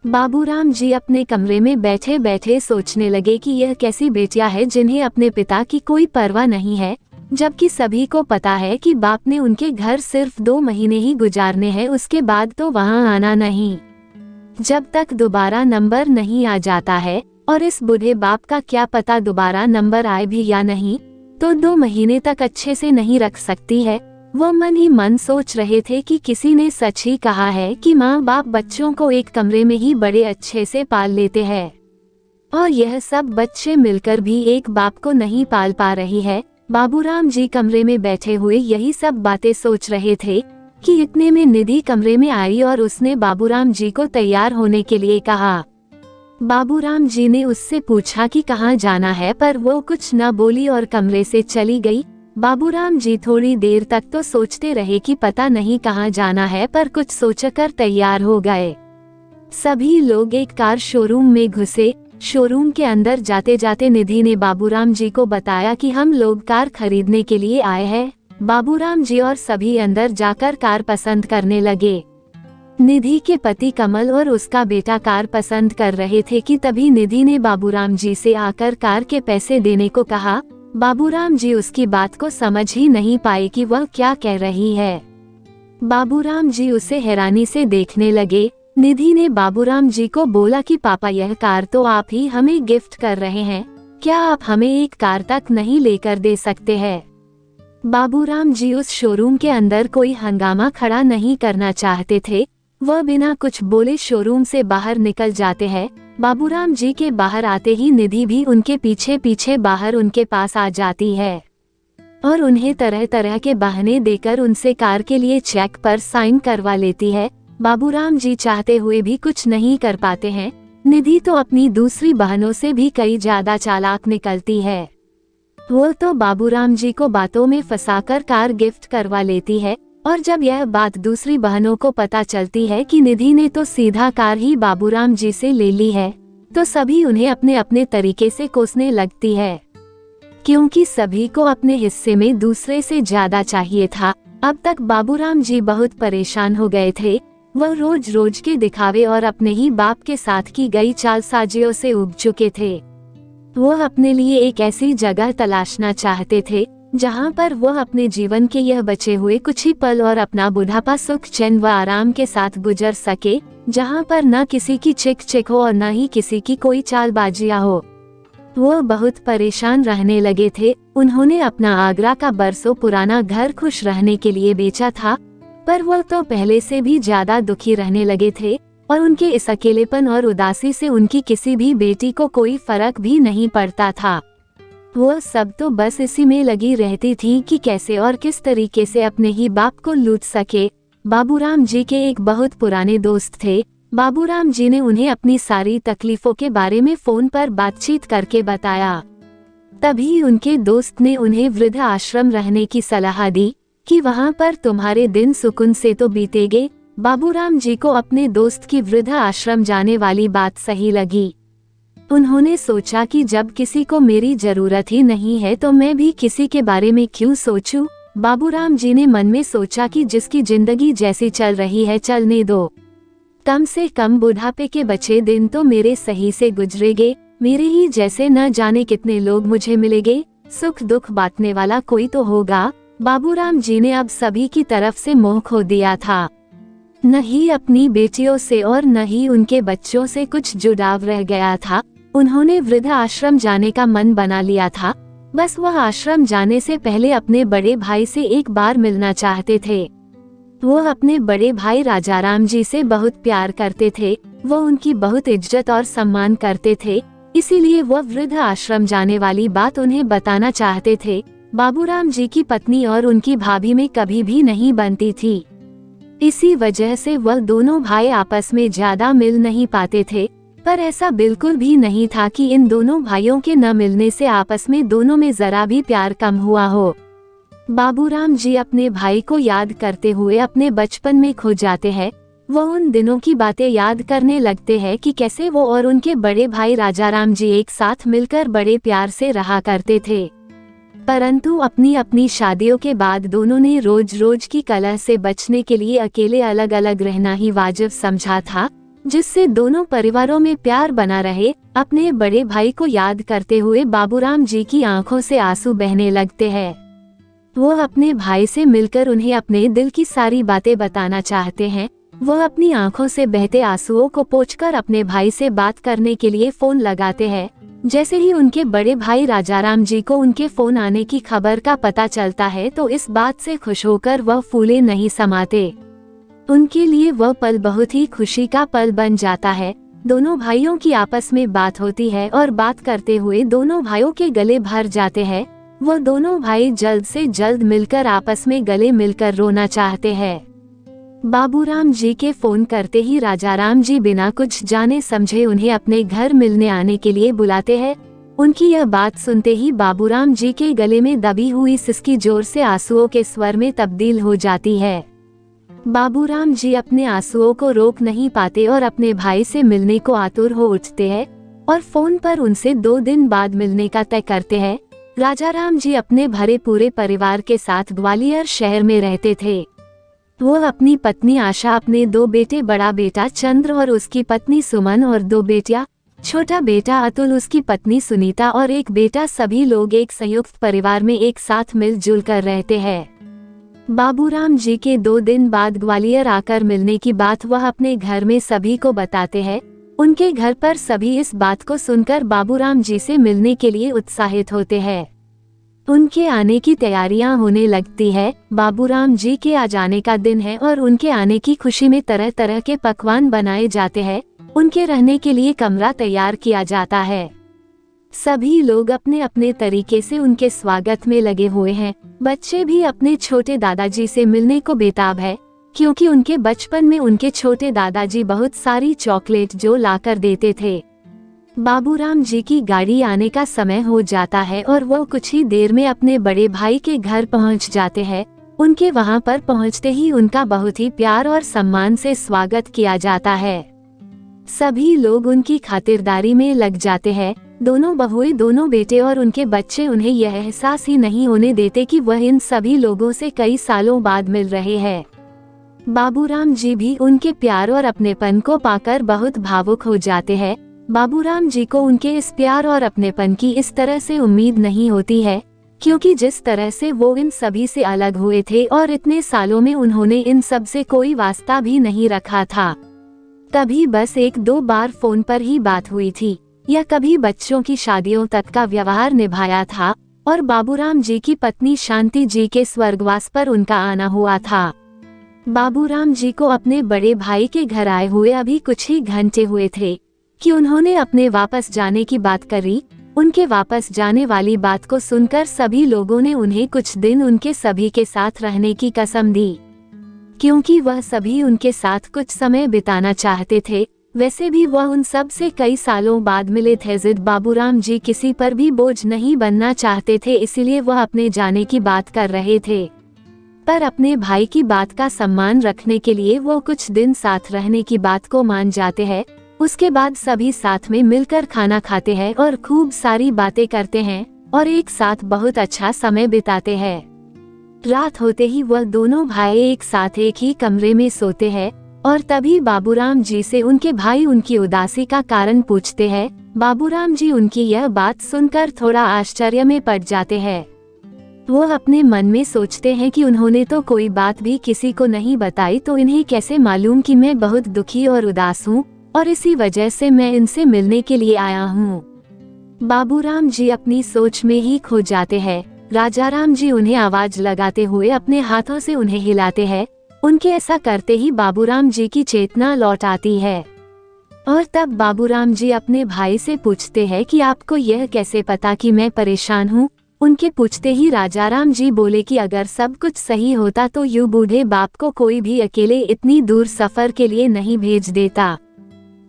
A: बाबूराम जी अपने कमरे में बैठे बैठे सोचने लगे कि यह कैसी बेटियां है जिन्हें अपने पिता की कोई परवाह नहीं है, जबकि सभी को पता है कि बाप ने उनके घर सिर्फ 2 महीने ही गुजारने हैं, उसके बाद तो वहां आना नहीं। जब तक दोबारा नंबर नहीं आ जाता है, और इस बूढ़े बाप का क्या पता दोबारा नंबर आए भी या नहीं, तो 2 महीने तक अच्छे से नहीं रख सकती है। वो मन ही मन सोच रहे थे कि किसी ने सच ही कहा है कि माँ बाप बच्चों को एक कमरे में ही बड़े अच्छे से पाल लेते हैं, और यह सब बच्चे मिलकर भी एक बाप को नहीं पाल पा रही है। बाबूराम जी कमरे में बैठे हुए यही सब बातें सोच रहे थे कि इतने में निधि कमरे में आई और उसने बाबूराम जी को तैयार होने के लिए कहा। बाबूराम जी ने उससे पूछा कि कहाँ जाना है, पर वो कुछ न बोली और कमरे से चली गई। बाबूराम जी थोड़ी देर तक तो सोचते रहे कि पता नहीं कहाँ जाना है, पर कुछ सोचकर तैयार हो गए। सभी लोग एक कार शोरूम में घुसे। शोरूम के अंदर जाते जाते निधि ने बाबूराम जी को बताया कि हम लोग कार खरीदने के लिए आए हैं। बाबूराम जी और सभी अंदर जाकर कार पसंद करने लगे। निधि के पति कमल और उसका बेटा कार पसंद कर रहे थे कि तभी निधि ने बाबूराम जी से आकर कार के पैसे देने को कहा। बाबूराम जी उसकी बात को समझ ही नहीं पाए कि वह क्या कह रही है। बाबूराम जी उसे हैरानी से देखने लगे। निधि ने बाबूराम जी को बोला कि पापा, यह कार तो आप ही हमें गिफ्ट कर रहे हैं, क्या आप हमें एक कार तक नहीं लेकर दे सकते हैं? बाबूराम जी उस शोरूम के अंदर कोई हंगामा खड़ा नहीं करना चाहते थे। वह बिना कुछ बोले शोरूम से बाहर निकल जाते हैं। बाबूराम जी के बाहर आते ही निधि भी उनके पीछे पीछे बाहर उनके पास आ जाती है और उन्हें तरह तरह के बहाने देकर उनसे कार के लिए चेक पर साइन करवा लेती है। बाबूराम जी चाहते हुए भी कुछ नहीं कर पाते हैं। निधि तो अपनी दूसरी बहनों से भी कई ज्यादा चालाक निकलती है। वो तो बाबूराम जी को बातों में फंसाकर कार गिफ्ट करवा लेती है, और जब यह बात दूसरी बहनों को पता चलती है कि निधि ने तो सीधा कार ही बाबूराम जी से ले ली है, तो सभी उन्हें अपने अपने तरीके से कोसने लगती है, क्योंकि सभी को अपने हिस्से में दूसरे से ज्यादा चाहिए था। अब तक बाबूराम जी बहुत परेशान हो गए थे। वह रोज रोज के दिखावे और अपने ही बाप के साथ की गई चालसाजियों से उब चुके थे। वो अपने लिए एक ऐसी जगह तलाशना चाहते थे जहां पर वह अपने जीवन के यह बचे हुए कुछ ही पल और अपना बुढ़ापा सुख चैन व आराम के साथ गुजर सके, जहां पर न किसी की चिक चिक हो और न ही किसी की कोई चालबाजियां हो। वो बहुत परेशान रहने लगे थे। उन्होंने अपना आगरा का बरसों पुराना घर खुश रहने के लिए बेचा था, पर वह तो पहले से भी ज्यादा दुखी रहने लगे थे, और उनके इस अकेलेपन और उदासी से उनकी किसी भी बेटी को कोई फर्क भी नहीं पड़ता था। वो सब तो बस इसी में लगी रहती थी कि कैसे और किस तरीके से अपने ही बाप को लूट सके। बाबूराम जी के एक बहुत पुराने दोस्त थे। बाबूराम जी ने उन्हें अपनी सारी तकलीफों के बारे में फोन पर बातचीत करके बताया। तभी उनके दोस्त ने उन्हें वृद्ध आश्रम रहने की सलाह दी कि वहां पर तुम्हारे दिन सुकून से तो बीतेंगे। बाबूराम जी को अपने दोस्त की वृद्ध आश्रम जाने वाली बात सही लगी। उन्होंने सोचा कि जब किसी को मेरी जरूरत ही नहीं है तो मैं भी किसी के बारे में क्यों सोचूं। बाबूराम जी ने मन में सोचा कि जिसकी जिंदगी जैसी चल रही है चलने दो, कम से कम बुढ़ापे के बचे दिन तो मेरे सही से गुजरेंगे। मेरे ही जैसे न जाने कितने लोग मुझे मिलेंगे, सुख दुख बांटने वाला कोई तो होगा। बाबूराम जी ने अब सभी की तरफ से मोह खो दिया था। न ही अपनी बेटियों से और न ही उनके बच्चों से कुछ जुड़ाव रह गया था। उन्होंने वृद्ध आश्रम जाने का मन बना लिया था। बस वह आश्रम जाने से पहले अपने बड़े भाई से एक बार मिलना चाहते थे। वो अपने बड़े भाई राजाराम जी से बहुत प्यार करते थे। वो उनकी बहुत इज्जत और सम्मान करते थे, इसीलिए वह वृद्ध आश्रम जाने वाली बात उन्हें बताना चाहते थे। बाबूराम जी की पत्नी और उनकी भाभी में कभी भी नहीं बनती थी। इसी वजह से वह दोनों भाई आपस में ज्यादा मिल नहीं पाते थे। पर ऐसा बिल्कुल भी नहीं था कि इन दोनों भाइयों के न मिलने से आपस में दोनों में जरा भी प्यार कम हुआ हो। बाबूराम जी अपने भाई को याद करते हुए अपने बचपन में खो जाते हैं। वो उन दिनों की बातें याद करने लगते हैं कि कैसे वो और उनके बड़े भाई राजाराम जी एक साथ मिलकर बड़े प्यार से रहा करते थे। परंतु अपनी अपनी शादियों के बाद दोनों ने रोज रोज की कलह से बचने के लिए अकेले अलग अलग रहना ही वाजिब समझा था, जिससे दोनों परिवारों में प्यार बना रहे। अपने बड़े भाई को याद करते हुए बाबूराम जी की आंखों से आंसू बहने लगते हैं। वो अपने भाई से मिलकर उन्हें अपने दिल की सारी बातें बताना चाहते हैं। वो अपनी आंखों से बहते आंसुओं को पोंछकर अपने भाई से बात करने के लिए फोन लगाते हैं। जैसे ही उनके बड़े भाई राजाराम जी को उनके फोन आने की खबर का पता चलता है तो इस बात से खुश होकर वह फूले नहीं समाते। उनके लिए वह पल बहुत ही खुशी का पल बन जाता है। दोनों भाइयों की आपस में बात होती है और बात करते हुए दोनों भाइयों के गले भर जाते हैं। वो दोनों भाई जल्द से जल्द मिलकर आपस में गले मिलकर रोना चाहते हैं। बाबूराम जी के फोन करते ही राजाराम जी बिना कुछ जाने समझे उन्हें अपने घर मिलने आने के लिए बुलाते हैं। उनकी यह बात सुनते ही बाबूराम जी के गले में दबी हुई सिसकी जोर से आंसुओं के स्वर में तब्दील हो जाती है। बाबूराम जी अपने आंसुओं को रोक नहीं पाते और अपने भाई से मिलने को आतुर हो उठते हैं और फोन पर उनसे 2 दिन बाद मिलने का तय करते हैं। राजाराम जी अपने भरे पूरे परिवार के साथ ग्वालियर शहर में रहते थे। वो अपनी पत्नी आशा, अपने 2 बेटे, बड़ा बेटा चंद्र और उसकी पत्नी सुमन और 2 बेटियां, छोटा बेटा अतुल, उसकी पत्नी सुनीता और एक बेटा, सभी लोग एक संयुक्त परिवार में एक साथ मिलजुल कर रहते हैं। बाबूराम जी के 2 दिन बाद ग्वालियर आकर मिलने की बात वह अपने घर में सभी को बताते हैं। उनके घर पर सभी इस बात को सुनकर बाबूराम जी से मिलने के लिए उत्साहित होते हैं। उनके आने की तैयारियां होने लगती है। बाबूराम जी के आ जाने का दिन है और उनके आने की खुशी में तरह तरह के पकवान बनाए जाते हैं। उनके रहने के लिए कमरा तैयार किया जाता है। सभी लोग अपने अपने तरीके से उनके स्वागत में लगे हुए हैं। बच्चे भी अपने छोटे दादाजी से मिलने को बेताब है, क्योंकि उनके बचपन में उनके छोटे दादाजी बहुत सारी चॉकलेट जो लाकर देते थे। बाबूराम जी की गाड़ी आने का समय हो जाता है और वो कुछ ही देर में अपने बड़े भाई के घर पहुंच जाते हैं। उनके वहां पर पहुंचते ही उनका बहुत ही प्यार और सम्मान से स्वागत किया जाता है। सभी लोग उनकी खातिरदारी में लग जाते हैं। दोनों बहुएं, दोनों बेटे और उनके बच्चे उन्हें यह एहसास ही नहीं होने देते कि वह इन सभी लोगों से कई सालों बाद मिल रहे हैं। बाबूराम जी भी उनके प्यार और अपनेपन को पाकर बहुत भावुक हो जाते हैं। बाबूराम जी को उनके इस प्यार और अपनेपन की इस तरह से उम्मीद नहीं होती है, क्योंकि जिस तरह से वो इन सभी से अलग हुए थे और इतने सालों में उन्होंने इन सब से कोई वास्ता भी नहीं रखा था। कभी बस 1-2 बार फोन पर ही बात हुई थी या कभी बच्चों की शादियों तक का व्यवहार निभाया था और बाबूराम जी की पत्नी शांति जी के स्वर्गवास पर उनका आना हुआ था। बाबूराम जी को अपने बड़े भाई के घर आए हुए अभी कुछ ही घंटे हुए थे कि उन्होंने अपने वापस जाने की बात करी। उनके वापस जाने वाली बात को सुनकर सभी लोगों ने उन्हें कुछ दिन उनके सभी के साथ रहने की कसम दी, क्योंकि वह सभी उनके साथ कुछ समय बिताना चाहते थे। वैसे भी वह उन सब से कई सालों बाद मिले थे। जिद बाबूराम जी किसी पर भी बोझ नहीं बनना चाहते थे, इसीलिए वह अपने जाने की बात कर रहे थे। पर अपने भाई की बात का सम्मान रखने के लिए वो कुछ दिन साथ रहने की बात को मान जाते हैं। उसके बाद सभी साथ में मिलकर खाना खाते हैं और खूब सारी बातें करते हैं और एक साथ बहुत अच्छा समय बिताते हैं। रात होते ही वह दोनों भाई एक साथ एक ही कमरे में सोते हैं और तभी बाबूराम जी से उनके भाई उनकी उदासी का कारण पूछते हैं। बाबूराम जी उनकी यह बात सुनकर थोड़ा आश्चर्य में पड़ जाते हैं। वो अपने मन में सोचते हैं कि उन्होंने तो कोई बात भी किसी को नहीं बताई, तो इन्हें कैसे मालूम कि मैं बहुत दुखी और उदास हूँ और इसी वजह से मैं इनसे मिलने के लिए आया हूँ। बाबूराम जी अपनी सोच में ही खो जाते हैं। राजाराम जी उन्हें आवाज लगाते हुए अपने हाथों से उन्हें हिलाते हैं। उनके ऐसा करते ही बाबूराम जी की चेतना लौट आती है और तब बाबूराम जी अपने भाई से पूछते हैं कि आपको यह कैसे पता कि मैं परेशान हूँ। उनके पूछते ही राजाराम जी बोले कि अगर सब कुछ सही होता तो यूं बूढ़े बाप को कोई भी अकेले इतनी दूर सफर के लिए नहीं भेज देता।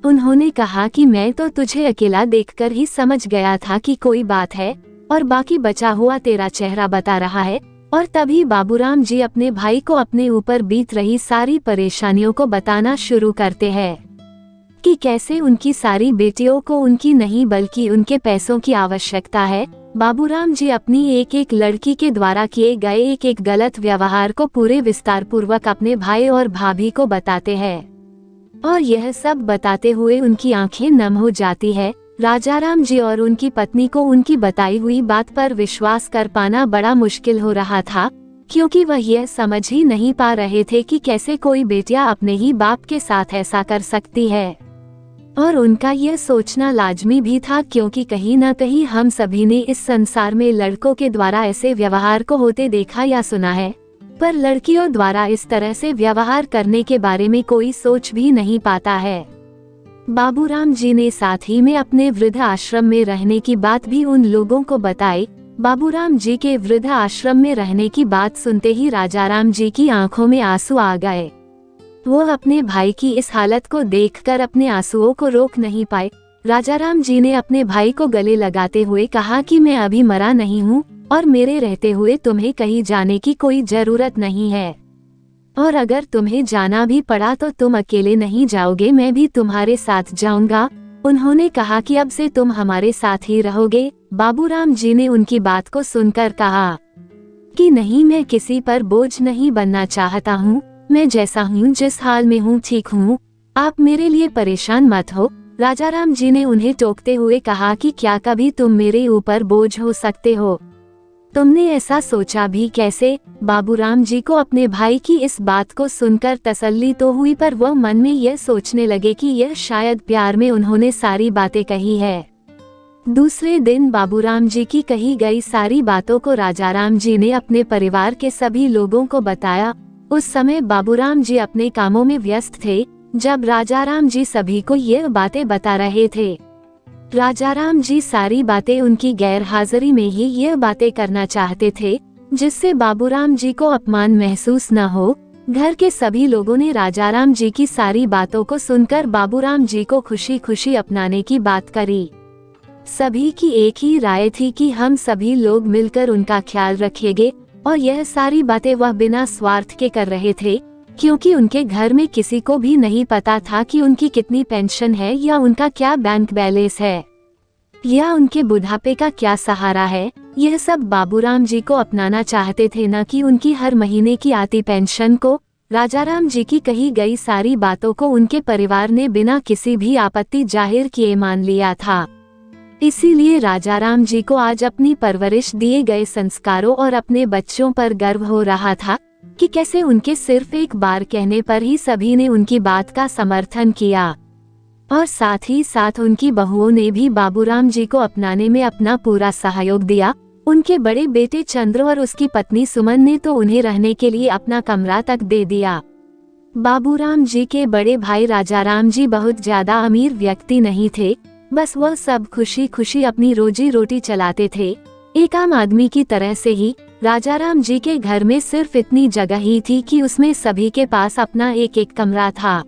A: उन्होंने कहा कि मैं तो तुझे अकेला देखकर ही समझ गया था कि कोई बात है और बाकी बचा हुआ तेरा चेहरा बता रहा है। और तभी बाबूराम जी अपने भाई को अपने ऊपर बीत रही सारी परेशानियों को बताना शुरू करते हैं कि कैसे उनकी सारी बेटियों को उनकी नहीं बल्कि उनके पैसों की आवश्यकता है। बाबूराम जी अपनी एक एक लड़की के द्वारा किए गए एक एक गलत व्यवहार को पूरे विस्तार पूर्वक अपने भाई और भाभी को बताते हैं और यह सब बताते हुए उनकी आंखें नम हो जाती है। राजाराम जी और उनकी पत्नी को उनकी बताई हुई बात पर विश्वास कर पाना बड़ा मुश्किल हो रहा था, क्योंकि वह यह समझ ही नहीं पा रहे थे कि कैसे कोई बेटियां अपने ही बाप के साथ ऐसा कर सकती है। और उनका यह सोचना लाजमी भी था, क्योंकि कहीं न कहीं हम सभी ने इस संसार में लड़कों के द्वारा ऐसे व्यवहार को होते देखा या सुना है, पर लड़कियों द्वारा इस तरह से व्यवहार करने के बारे में कोई सोच भी नहीं पाता है। बाबूराम जी ने साथ ही में अपने वृद्ध आश्रम में रहने की बात भी उन लोगों को बताई। बाबूराम जी के वृद्ध आश्रम में रहने की बात सुनते ही राजाराम जी की आंखों में आंसू आ गए। वो अपने भाई की इस हालत को देखकर अपने आंसुओं को रोक नहीं पाए। राजाराम जी ने अपने भाई को गले लगाते हुए कहा कि मैं अभी मरा नहीं हूँ और मेरे रहते हुए तुम्हें कहीं जाने की कोई जरूरत नहीं है, और अगर तुम्हें जाना भी पड़ा तो तुम अकेले नहीं जाओगे, मैं भी तुम्हारे साथ जाऊंगा। उन्होंने कहा कि अब से तुम हमारे साथ ही रहोगे। बाबूराम जी ने उनकी बात को सुनकर कहा कि नहीं, मैं किसी पर बोझ नहीं बनना चाहता हूँ, मैं जैसा हूँ जिस हाल में हूँ ठीक हूँ, आप मेरे लिए परेशान मत हो। राजाराम जी ने उन्हें टोकते हुए कहा कि क्या कभी तुम मेरे ऊपर बोझ हो सकते हो? तुमने ऐसा सोचा भी कैसे? बाबूराम जी को अपने भाई की इस बात को सुनकर तसल्ली तो हुई, पर वह मन में यह सोचने लगे कि यह शायद प्यार में उन्होंने सारी बातें कही है। दूसरे दिन बाबूराम जी की कही गई सारी बातों को राजाराम जी ने अपने परिवार के सभी लोगों को बताया। उस समय बाबूराम जी अपने कामों में व्यस्त थे जब राजाराम जी सभी को यह बातें बता रहे थे। राजाराम जी सारी बातें उनकी गैर हाजिरी में ही यह बातें करना चाहते थे, जिससे बाबूराम जी को अपमान महसूस न हो। घर के सभी लोगों ने राजाराम जी की सारी बातों को सुनकर बाबूराम जी को खुशी खुशी अपनाने की बात करी। सभी की एक ही राय थी कि हम सभी लोग मिलकर उनका ख्याल रखेंगे, और यह सारी बातें वह बिना स्वार्थ के कर रहे थे, क्योंकि उनके घर में किसी को भी नहीं पता था कि उनकी कितनी पेंशन है, या उनका क्या बैंक बैलेंस है, या उनके बुढ़ापे का क्या सहारा है। यह सब बाबूराम जी को अपनाना चाहते थे, न कि उनकी हर महीने की आती पेंशन को। राजाराम जी की कही गई सारी बातों को उनके परिवार ने बिना किसी भी आपत्ति जाहिर किए मान लिया था। इसीलिए राजाराम जी को आज अपनी परवरिश दिए गए संस्कारों और अपने बच्चों पर गर्व हो रहा था कि कैसे उनके सिर्फ एक बार कहने पर ही सभी ने उनकी बात का समर्थन किया, और साथ ही साथ उनकी बहुओं ने भी बाबूराम जी को अपनाने में अपना पूरा सहयोग दिया। उनके बड़े बेटे चंद्र और उसकी पत्नी सुमन ने तो उन्हें रहने के लिए अपना कमरा तक दे दिया। बाबूराम जी के बड़े भाई राजाराम जी बहुत ज्यादा अमीर व्यक्ति नहीं थे, बस वह सब खुशी खुशी अपनी रोजी रोटी चलाते थे, एक आम आदमी की तरह से ही। राजाराम जी के घर में सिर्फ इतनी जगह ही थी कि उसमें सभी के पास अपना एक एक कमरा था,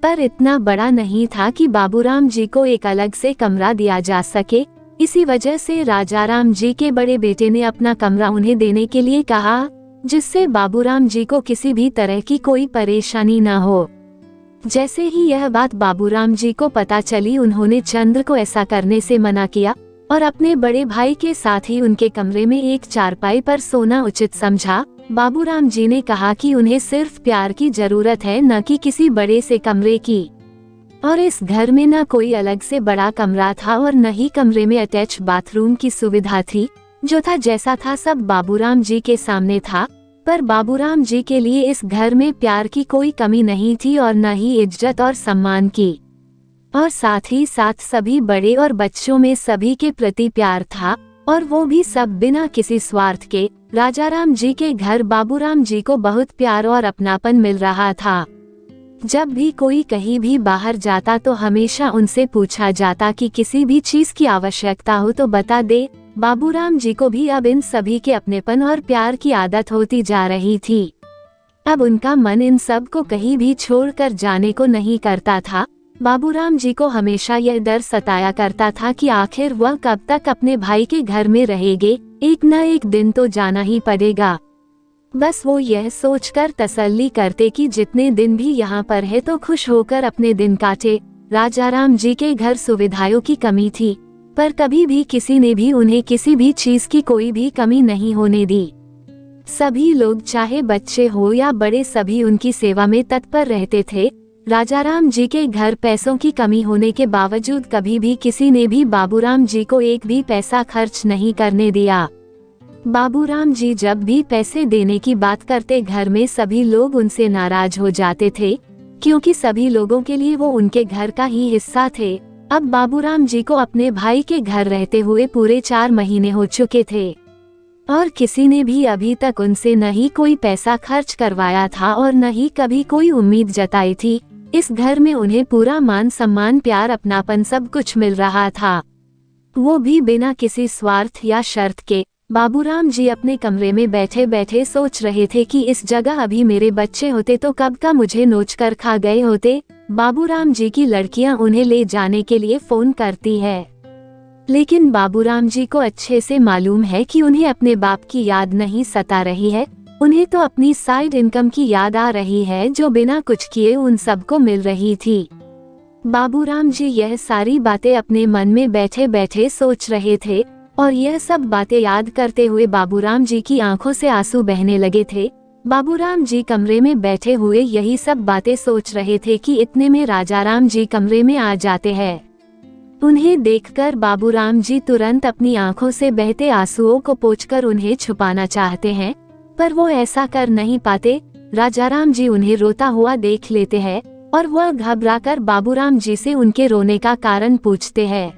A: पर इतना बड़ा नहीं था कि बाबूराम जी को एक अलग से कमरा दिया जा सके। इसी वजह से राजाराम जी के बड़े बेटे ने अपना कमरा उन्हें देने के लिए कहा, जिससे बाबूराम जी को किसी भी तरह की कोई परेशानी न हो। जैसे ही यह बात बाबूराम जी को पता चली, उन्होंने चंद्र को ऐसा करने से मना किया और अपने बड़े भाई के साथ ही उनके कमरे में एक चारपाई पर सोना उचित समझा। बाबूराम जी ने कहा कि उन्हें सिर्फ प्यार की जरूरत है, न कि किसी बड़े से कमरे की, और इस घर में न कोई अलग से बड़ा कमरा था और न ही कमरे में अटैच बाथरूम की सुविधा थी। जो था जैसा था सब बाबूराम जी के सामने था, पर बाबूराम जी के लिए इस घर में प्यार की कोई कमी नहीं थी और न ही इज्जत और सम्मान की, और साथ ही साथ सभी बड़े और बच्चों में सभी के प्रति प्यार था, और वो भी सब बिना किसी स्वार्थ के। राजाराम जी के घर बाबूराम जी को बहुत प्यार और अपनापन मिल रहा था। जब भी कोई कहीं भी बाहर जाता तो हमेशा उनसे पूछा जाता कि किसी भी चीज की आवश्यकता हो तो बता दे। बाबूराम जी को भी अब इन सभी के अपनेपन और प्यार की आदत होती जा रही थी। अब उनका मन इन सब को कहीं भी छोड़कर जाने को नहीं करता था। बाबूराम जी को हमेशा यह डर सताया करता था कि आखिर वह कब तक अपने भाई के घर में रहेंगे, एक न एक दिन तो जाना ही पड़ेगा। बस वो यह सोचकर तसल्ली करते कि जितने दिन भी यहाँ पर है तो खुश होकर अपने दिन काटे। राजाराम जी के घर सुविधाओं की कमी थी, पर कभी भी किसी ने भी उन्हें किसी भी चीज की कोई भी कमी नहीं होने दी। सभी लोग चाहे बच्चे हो या बड़े सभी उनकी सेवा में तत्पर रहते थे। राजाराम जी के घर पैसों की कमी होने के बावजूद कभी भी किसी ने भी बाबूराम जी को एक भी पैसा खर्च नहीं करने दिया। बाबूराम जी जब भी पैसे देने की बात करते घर में सभी लोग उनसे नाराज हो जाते थे, क्योंकि सभी लोगों के लिए वो उनके घर का ही हिस्सा थे। अब बाबूराम जी को अपने भाई के घर रहते हुए पूरे 4 महीने हो चुके थे और किसी ने भी अभी तक उनसे न ही कोई पैसा खर्च करवाया था और न ही कभी कोई उम्मीद जताई थी। इस घर में उन्हें पूरा मान सम्मान प्यार अपनापन सब कुछ मिल रहा था, वो भी बिना किसी स्वार्थ या शर्त के। बाबूराम जी अपने कमरे में बैठे बैठे सोच रहे थे कि इस जगह अभी मेरे बच्चे होते तो कब का मुझे नोच कर खा गए होते। बाबूराम जी की लड़कियां उन्हें ले जाने के लिए फोन करती है, लेकिन बाबूराम जी को अच्छे से मालूम है कि उन्हें अपने बाप की याद नहीं सता रही है, उन्हें तो अपनी साइड इनकम की याद आ रही है जो बिना कुछ किए उन सबको मिल रही थी। बाबूराम जी यह सारी बातें अपने मन में बैठे बैठे सोच रहे थे और यह सब बातें याद करते हुए बाबूराम जी की आंखों से आंसू बहने लगे थे। बाबूराम जी कमरे में बैठे हुए यही सब बातें सोच रहे थे कि इतने में राजाराम जी कमरे में आ जाते हैं। उन्हें देखकर बाबूराम जी तुरंत अपनी आंखों से बहते आंसुओं को पोंछकर उन्हें छुपाना चाहते हैं, पर वो ऐसा कर नहीं पाते। राजाराम जी उन्हें रोता हुआ देख लेते हैं और वह घबराकर बाबूराम जी से उनके रोने का कारण पूछते हैं।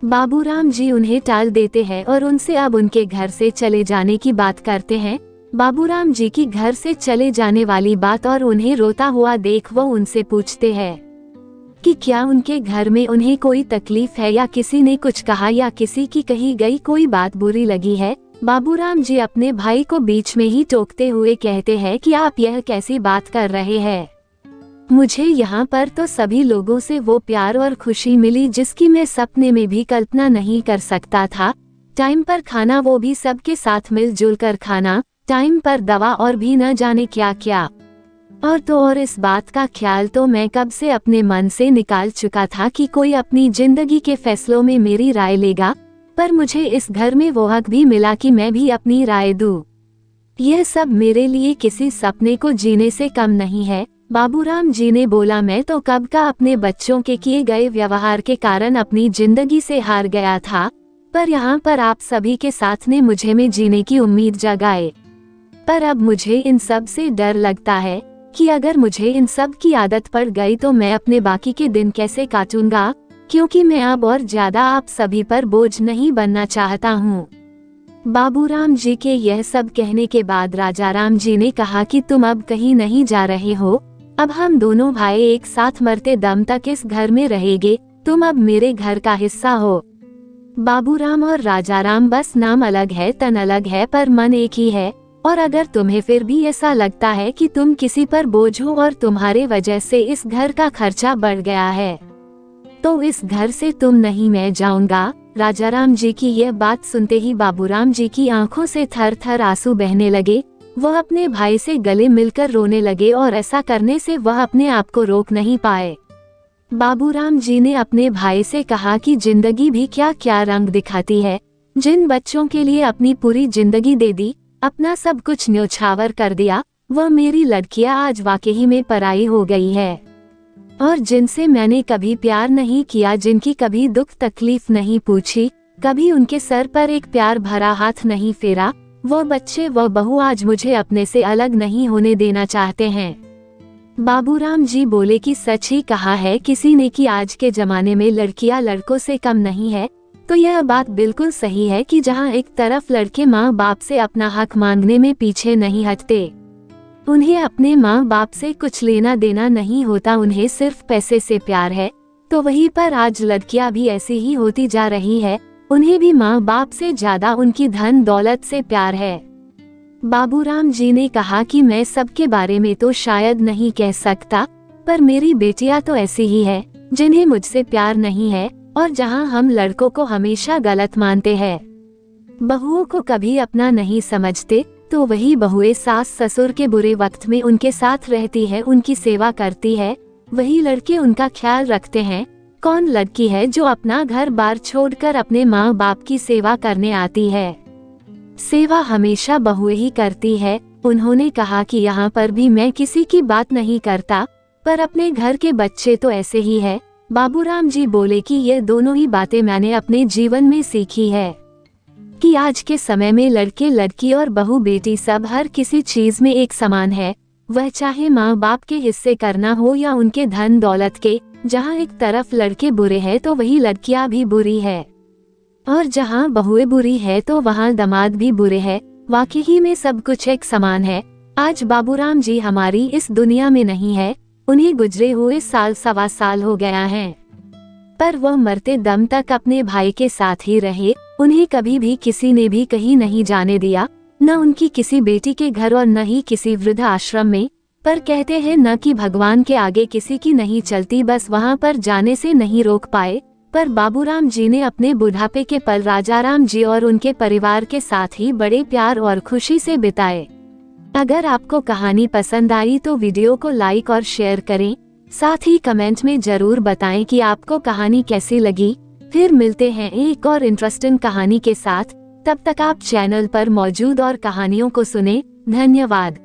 A: बाबूराम जी उन्हें टाल देते हैं और उनसे अब उनके घर से चले जाने की बात करते हैं। बाबूराम जी की घर से चले जाने वाली बात और उन्हें रोता हुआ देख वो उनसे पूछते हैं कि क्या उनके घर में उन्हें कोई तकलीफ है या किसी ने कुछ कहा या किसी की कही गई कोई बात बुरी लगी है। बाबूराम जी अपने भाई को बीच में ही टोकते हुए कहते हैं कि आप यह कैसी बात कर रहे हैं, मुझे यहाँ पर तो सभी लोगों से वो प्यार और खुशी मिली जिसकी मैं सपने में भी कल्पना नहीं कर सकता था। टाइम पर खाना, वो भी सबके साथ मिलजुल कर खाना, टाइम पर दवा और भी न जाने क्या क्या। और तो और इस बात का ख्याल तो मैं कब से अपने मन से निकाल चुका था कि कोई अपनी जिंदगी के फैसलों में मेरी राय लेगा, पर मुझे इस घर में वो हक भी मिला कि मैं भी अपनी राय दूं। यह सब मेरे लिए किसी सपने को जीने से कम नहीं है। बाबूराम जी ने बोला, मैं तो कब का अपने बच्चों के किए गए व्यवहार के कारण अपनी जिंदगी से हार गया था, पर यहाँ पर आप सभी के साथ ने मुझे में जीने की उम्मीद जगाए। पर अब मुझे इन सब से डर लगता है कि अगर मुझे इन सब की आदत पड़ गई तो मैं अपने बाकी के दिन कैसे काटूंगा, क्योंकि मैं अब और ज्यादा आप सभी पर बोझ नहीं बनना चाहता हूँ। बाबूराम जी के यह सब कहने के बाद राजाराम जी ने कहा कि तुम अब कहीं नहीं जा रहे हो, अब हम दोनों भाई एक साथ मरते दम तक इस घर में रहेंगे, तुम अब मेरे घर का हिस्सा हो। बाबूराम और राजाराम बस नाम अलग है तन अलग है पर मन एक ही है, और अगर तुम्हें फिर भी ऐसा लगता है कि तुम किसी पर बोझ हो और तुम्हारे वजह से इस घर का खर्चा बढ़ गया है तो इस घर से तुम नहीं, मैं जाऊंगा। राजाराम जी की यह बात सुनते ही बाबूराम जी की आंखों से थर थर आंसू बहने लगे। वह अपने भाई से गले मिलकर रोने लगे और ऐसा करने से वह अपने आप को रोक नहीं पाए। बाबूराम जी ने अपने भाई से कहा कि जिंदगी भी क्या क्या रंग दिखाती है, जिन बच्चों के लिए अपनी पूरी जिंदगी दे दी, अपना सब कुछ न्योछावर कर दिया, वह मेरी लड़कियां आज वाकई में पराई हो गई है। और जिनसे मैंने कभी प्यार नहीं किया, जिनकी कभी दुख तकलीफ नहीं पूछी, कभी उनके सर पर एक प्यार भरा हाथ नहीं फेरा। वो बच्चे व बहू आज मुझे अपने से अलग नहीं होने देना चाहते हैं। बाबूराम जी बोले कि सच ही कहा है किसी ने कि आज के जमाने में लड़कियां लड़कों से कम नहीं है। तो यह बात बिल्कुल सही है कि जहां एक तरफ लड़के माँ बाप से अपना हक मांगने में पीछे नहीं हटते, उन्हें अपने माँ बाप से कुछ लेना देना नहीं होता, उन्हें सिर्फ पैसे से प्यार है, तो वहीं पर आज लड़कियां भी ऐसी ही होती जा रही है। उन्हें भी माँ बाप से ज्यादा उनकी धन दौलत से प्यार है। बाबूराम जी ने कहा कि मैं सबके बारे में तो शायद नहीं कह सकता, पर मेरी बेटियां तो ऐसी ही है जिन्हें मुझसे प्यार नहीं है, और जहां हम लड़कों को हमेशा गलत मानते हैं, बहुओं को कभी अपना नहीं समझते, तो वही बहुएं सास ससुर के बुरे वक्त में उनके साथ रहती है, उनकी सेवा करती है। वही लड़के उनका ख्याल रखते हैं। कौन लड़की है जो अपना घर बार छोड़कर अपने माँ बाप की सेवा करने आती है? सेवा हमेशा बहुएं ही करती है। उन्होंने कहा कि यहाँ पर भी मैं किसी की बात नहीं करता, पर अपने घर के बच्चे तो ऐसे ही है। बाबूराम जी बोले कि ये दोनों ही बातें मैंने अपने जीवन में सीखी है कि आज के समय में लड़के लड़की और बहू बेटी सब हर किसी चीज में एक समान है, वह चाहे माँ बाप के हिस्से करना हो या उनके धन दौलत के। जहाँ एक तरफ लड़के बुरे हैं तो वही लड़कियां भी बुरी है, और जहाँ बहुएं बुरी है तो वहाँ दामाद भी बुरे हैं। वाकई में सब कुछ एक समान है। आज बाबूराम जी हमारी इस दुनिया में नहीं है, उन्हें गुजरे हुए साल 1.25 साल हो गया है, पर वह मरते दम तक अपने भाई के साथ ही रहे। उन्हें कभी भी किसी ने भी कहीं नहीं जाने दिया, न उनकी किसी बेटी के घर और न ही किसी वृद्ध आश्रम में। पर कहते हैं न कि भगवान के आगे किसी की नहीं चलती, बस वहाँ पर जाने से नहीं रोक पाए। पर बाबूराम जी ने अपने बुढ़ापे के पल राजाराम जी और उनके परिवार के साथ ही बड़े प्यार और खुशी से बिताए। अगर आपको कहानी पसंद आई तो वीडियो को लाइक और शेयर करें, साथ ही कमेंट में जरूर बताएं कि आपको कहानी कैसी लगी। फिर मिलते हैं एक और इंटरेस्टिंग कहानी के साथ। तब तक आप चैनल पर मौजूद और कहानियों को सुने। धन्यवाद।